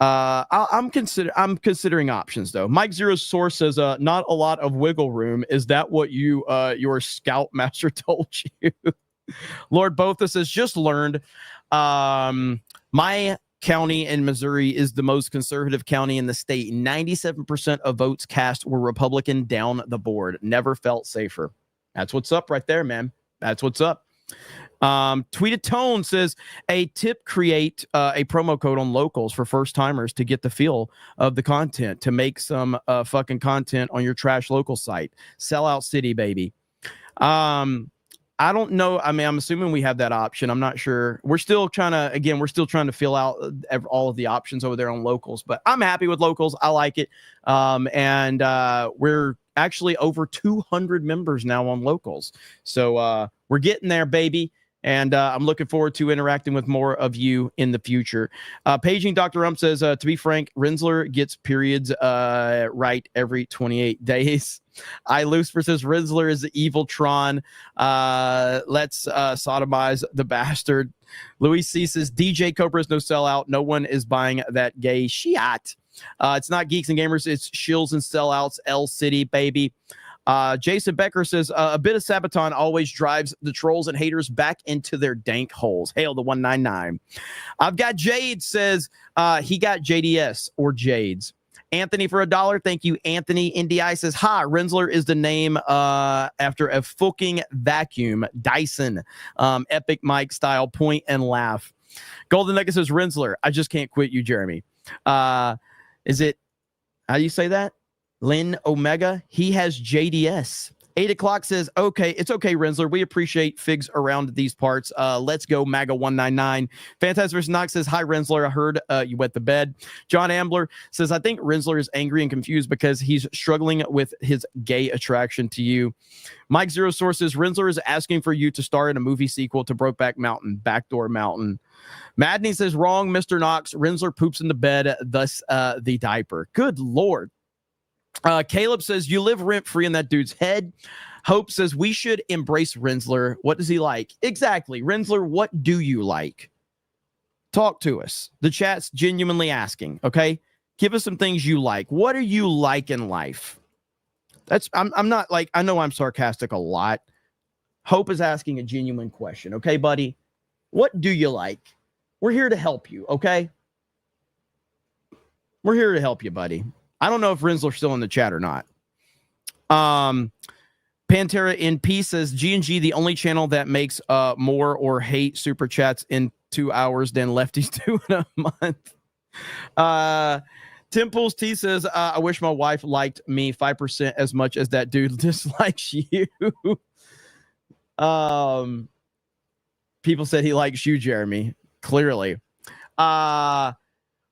I'm considering options though. Mike Zero's source says not a lot of wiggle room. Is that what your scoutmaster told you? Lord Botha says just learned. My county in Missouri is the most conservative county in the state. 97% of votes cast were Republican down the board. Never felt safer. That's what's up right there, man. That's what's up. Tweeted Tone says a tip: create a promo code on locals for first timers to get the feel of the content, to make some fucking content on your trash local site. Sellout city, baby. I don't know. I mean, I'm assuming we have that option. I'm not sure. We're still trying to fill out all of the options over there on locals, but I'm happy with locals. I like it. And we're actually over 200 members now on locals. So we're getting there, baby. And I'm looking forward to interacting with more of you in the future. Paging Dr. Rump says, to be frank, Rensler gets periods right every 28 days. Lucifer says, Rensler is the evil Tron. Let's sodomize the bastard. Louis C says, DJ Cobra is no sellout. No one is buying that gay shit. It's not Geeks and Gamers. It's shills and sellouts. L City, baby. Jason Becker says, a bit of Sabaton always drives the trolls and haters back into their dank holes. Hail the 199. I've got Jade says he got JDS or Jades. Anthony for $1. Thank you, Anthony. NDI says, hi, Rensler is the name after a fucking vacuum. Dyson. Epic Mike style, point and laugh. Golden Nugget says, Rensler, I just can't quit you, Jeremy. Is it, how do you say that? Lynn Omega, he has JDS. 8 o'clock says, okay, it's okay, Rensler. We appreciate figs around these parts. Let's go, MAGA 199. Fantastic vs. Knox says, hi, Rensler. I heard you wet the bed. John Ambler says, I think Rensler is angry and confused because he's struggling with his gay attraction to you. Mike Zero Source says, Rensler is asking for you to star in a movie sequel to Brokeback Mountain, Backdoor Mountain. Madney says, wrong, Mr. Knox. Rensler poops in the bed, thus the diaper. Good Lord. Caleb says, you live rent-free in that dude's head. Hope says, we should embrace Rensler. What does he like? Exactly. Rensler, what do you like? Talk to us. The chat's genuinely asking, okay? Give us some things you like. What do you like in life? I'm not like, I know I'm sarcastic a lot. Hope is asking a genuine question, okay, buddy? What do you like? We're here to help you, okay? We're here to help you, buddy. I don't know if Rensler's still in the chat or not. Pantera in Peace says, G&G, the only channel that makes more or hate super chats in 2 hours than Lefties do in a month. Tim Pools T says, I wish my wife liked me 5% as much as that dude dislikes you. People said he likes you, Jeremy. Clearly.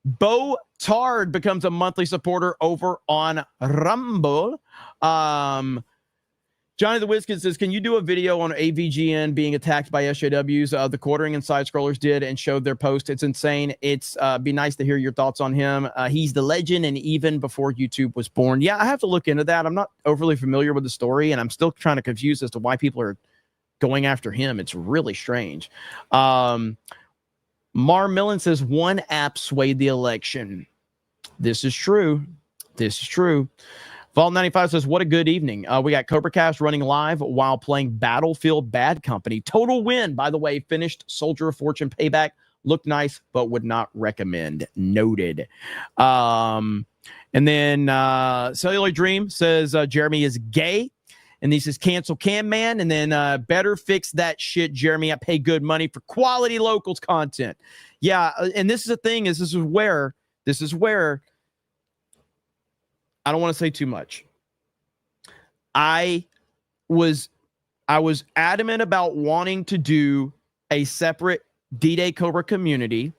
Bo Tard becomes a monthly supporter over on Rumble. Johnny the Wizkid says, can you do a video on AVGN being attacked by SJWs? The Quartering and Side Scrollers did and showed their post. It's insane. It's be nice to hear your thoughts on him. He's the legend, and even before YouTube was born. Yeah, I have to look into that. I'm not overly familiar with the story, and I'm still trying to confuse as to why people are going after him. It's really strange. Mar Millen says, one app swayed the election. This is true. This is true. Vol 95 says, what a good evening. We got CobraCast running live while playing Battlefield Bad Company. Total win, by the way. Finished Soldier of Fortune Payback. Looked nice, but would not recommend. Noted. And then Cellular Dream says, Jeremy is gay. And he says, cancel Cam Man. And then better fix that shit, Jeremy. I pay good money for quality locals content. Yeah, and this is the thing, is this is where I don't want to say too much. I was adamant about wanting to do a separate D-Day Cobra community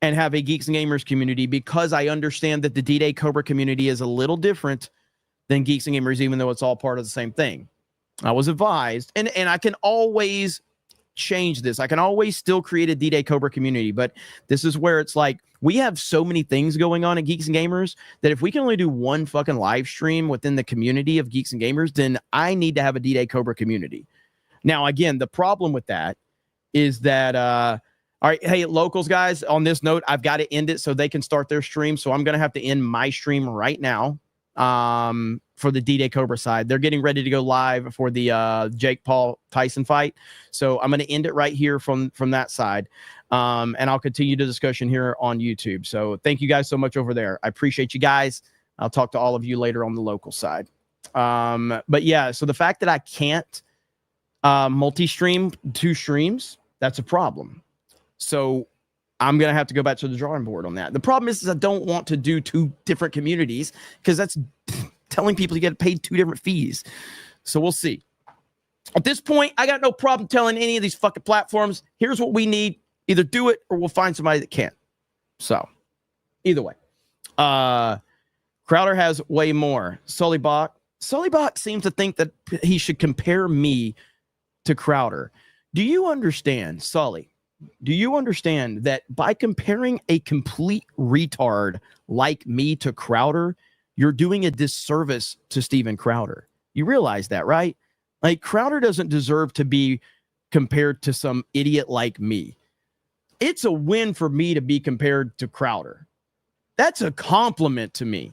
and have a Geeks and Gamers community because I understand that the D-Day Cobra community is a little different than Geeks and Gamers, even though it's all part of the same thing. I was advised, and I can always change this. I can always still create a D-Day Cobra community, but this is where it's like, we have so many things going on at Geeks and Gamers that if we can only do one fucking live stream within the community of Geeks and Gamers, then I need to have a D-Day Cobra community. Now, again, the problem with that is that, all right, hey, locals guys, on this note, I've got to end it so they can start their stream. So I'm going to have to end my stream right now for the D-Day Cobra side. They're getting ready to go live for the Jake Paul Tyson fight. So I'm going to end it right here from that side. And I'll continue the discussion here on YouTube. So thank you guys so much over there. I appreciate you guys. I'll talk to all of you later on the local side. But yeah, so the fact that I can't multi-stream 2 streams, that's a problem. So I'm going to have to go back to the drawing board on that. The problem is I don't want to do 2 different communities because that's telling people to get paid 2 different fees. So we'll see. At this point, I got no problem telling any of these fucking platforms, here's what we need. Either do it or we'll find somebody that can. So either way. Crowder has way more. Sullybach seems to think that he should compare me to Crowder. Do you understand, Sully? Do you understand that by comparing a complete retard like me to Crowder, you're doing a disservice to Steven Crowder? You realize that, right? Like, Crowder doesn't deserve to be compared to some idiot like me. It's a win for me to be compared to Crowder. That's a compliment to me.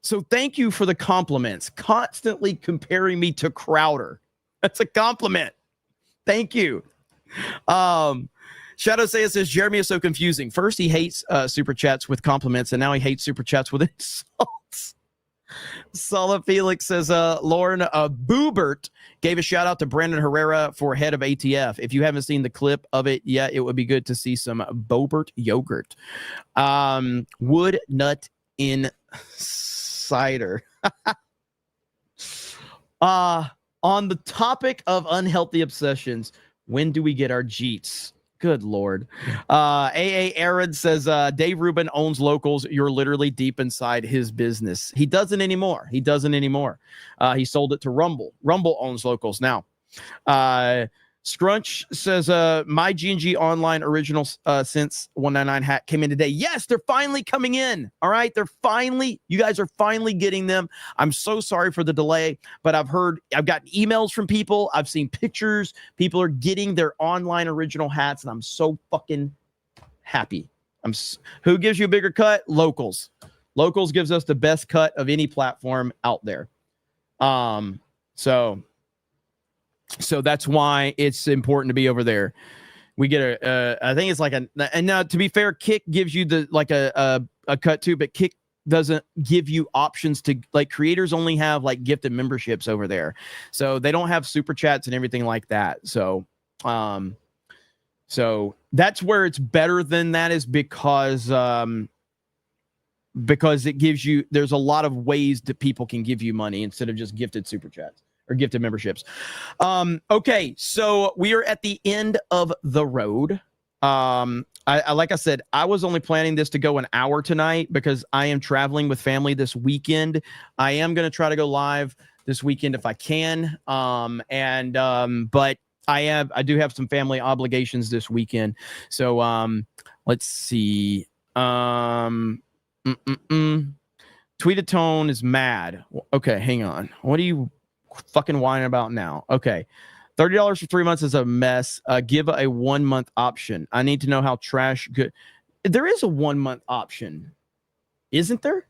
So thank you for the compliments. Constantly comparing me to Crowder. That's a compliment. Thank you. Shadow says Jeremy is so confusing. First, he hates super chats with compliments, and now he hates super chats with insults. Solid Felix says Lauren Boobert gave a shout out to Brandon Herrera for head of ATF. If you haven't seen the clip of it yet, it would be good to see some Boebert yogurt. Wood nut in cider. On the topic of unhealthy obsessions, when do we get our Jeets? Good Lord. AA Aaron says, Dave Rubin owns locals. You're literally deep inside his business. He doesn't anymore. He sold it to Rumble. Rumble owns locals now. Scrunch says, my G&G online original since 199 hat came in today. Yes, they're finally coming in. All right. You guys are finally getting them. I'm so sorry for the delay, but I've gotten emails from people. I've seen pictures. People are getting their online original hats, and I'm so fucking happy. Who gives you a bigger cut? Locals. Locals gives us the best cut of any platform out there. So that's why it's important to be over there. We get I think it's like and now to be fair, Kick gives you a cut too, but Kick doesn't give you options to, like, creators only have like gifted memberships over there. So they don't have super chats and everything like that. So that's where it's better than that, is because it gives you, there's a lot of ways that people can give you money instead of just gifted super chats or gifted memberships. Okay, so we are at the end of the road. I like I said, I was only planning this to go an hour tonight because I am traveling with family this weekend. I am going to try to go live this weekend if I can. But I do have some family obligations this weekend. So let's see. Tweetatone is mad. Okay, hang on. What are you fucking whining about now? Okay. $30 for 3 months is a mess. Give a 1 month option. I need to know how trash good. There is a 1 month option, isn't there?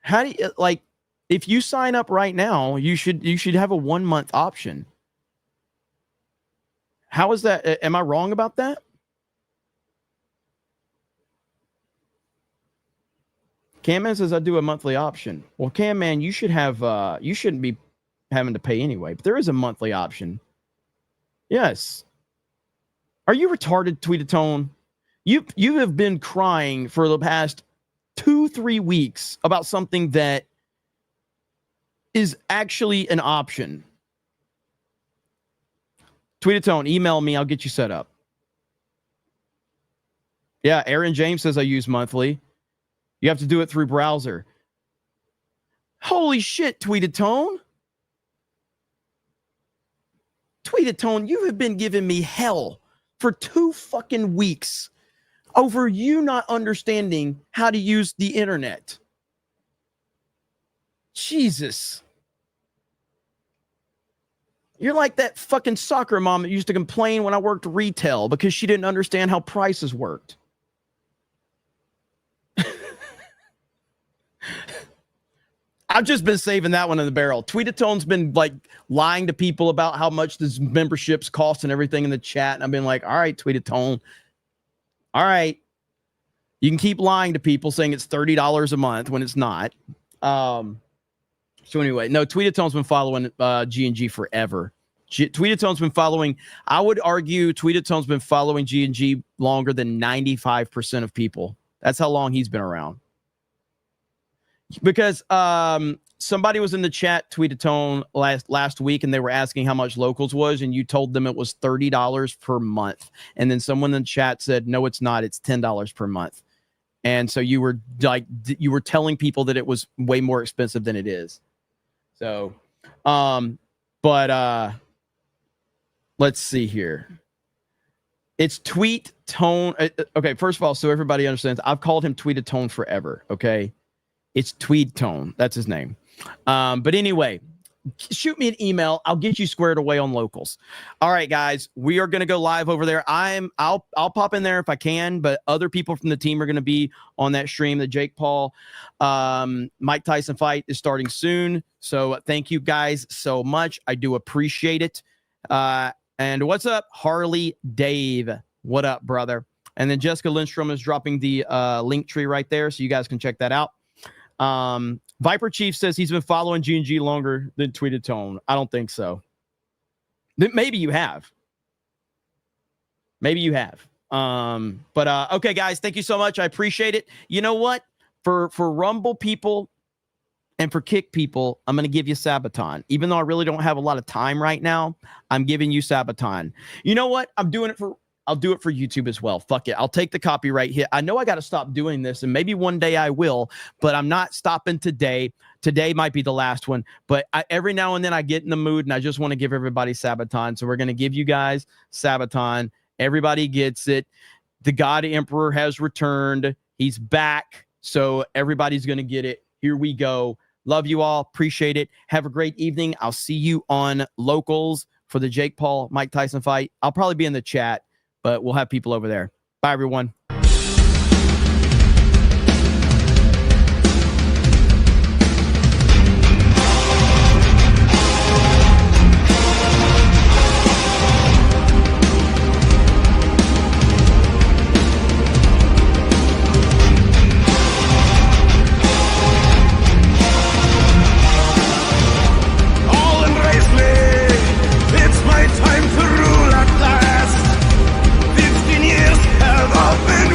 How do you, like, if you sign up right now, you should have a 1 month option. How is that? Am I wrong about that? Cam Man says I do a monthly option. Well, Cam Man, you should have you shouldn't be having to pay anyway, but there is a monthly option. Yes. Are you retarded, Tweetatone? You have been crying for the past 2-3 weeks about something that is actually an option. Tweetatone, email me, I'll get you set up. Yeah, Aaron James says I use monthly. You have to do it through browser. Holy shit, Tweetatone. Tweetatone, you have been giving me hell for 2 fucking weeks over you not understanding how to use the internet. Jesus. You're like that fucking soccer mom that used to complain when I worked retail because she didn't understand how prices worked. I've just been saving that one in the barrel. Tweetatone's been like lying to people about how much this memberships cost and everything in the chat. And I've been like, all right, Tweetatone. All right. You can keep lying to people saying it's $30 a month when it's not. So anyway, no, Tweetatone's been following G&G forever. Tweetatone's been following, I would argue Tweetatone's been following G&G longer than 95% of people. That's how long he's been around. Because somebody was in the chat, Tweetatone, last week, and they were asking how much Locals was, and you told them it was $30 per month. And then someone in the chat said, no, it's not. It's $10 per month. And so you were like, you were telling people that it was way more expensive than it is. So, let's see here. It's Tweetone. Okay, first of all, so everybody understands, I've called him Tweetatone forever. Okay. It's Tweedtone. That's his name. But anyway, shoot me an email. I'll get you squared away on Locals. All right, guys, we are going to go live over there. I'll pop in there if I can, but other people from the team are going to be on that stream. The Jake Paul, Mike Tyson fight is starting soon. So thank you guys so much. I do appreciate it. And what's up, Harley Dave? What up, brother? And then Jessica Lindstrom is dropping the link tree right there, so you guys can check that out. Viper Chief says he's been following G&G longer than Tweetatone. I don't think so. Maybe you have. Maybe you have. Okay, guys, thank you so much. I appreciate it. You know what? For Rumble people and for Kick people, I'm going to give you Sabaton. Even though I really don't have a lot of time right now, I'm giving you Sabaton. You know what? I'll do it for YouTube as well. Fuck it. I'll take the copyright hit. I know I got to stop doing this, and maybe one day I will, but I'm not stopping today. Today might be the last one, but every now and then I get in the mood and I just want to give everybody Sabaton. So we're going to give you guys Sabaton. Everybody gets it. The God Emperor has returned. He's back. So everybody's going to get it. Here we go. Love you all. Appreciate it. Have a great evening. I'll see you on Locals for the Jake Paul, Mike Tyson fight. I'll probably be in the chat, but we'll have people over there. Bye, everyone.
All embrace me. It's my time to rule at last. 15 years have all been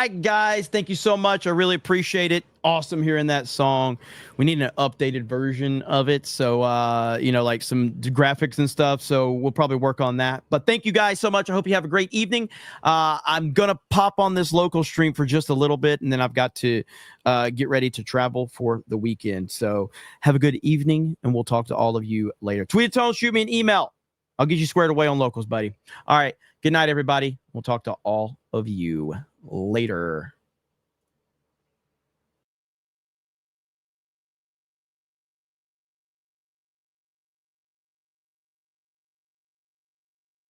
right, guys. Thank you so much. I really appreciate it. Awesome hearing that song. We need an updated version of it. So, you know, like some graphics and stuff. So we'll probably work on that. But thank you guys so much. I hope you have a great evening. I'm going to pop on this local stream for just a little bit, and then I've got to get ready to travel for the weekend. So have a good evening, and we'll talk to all of you later. Tweet a tone, shoot me an email. I'll get you squared away on locals, buddy. All right. Good night, everybody. We'll talk to all of you later.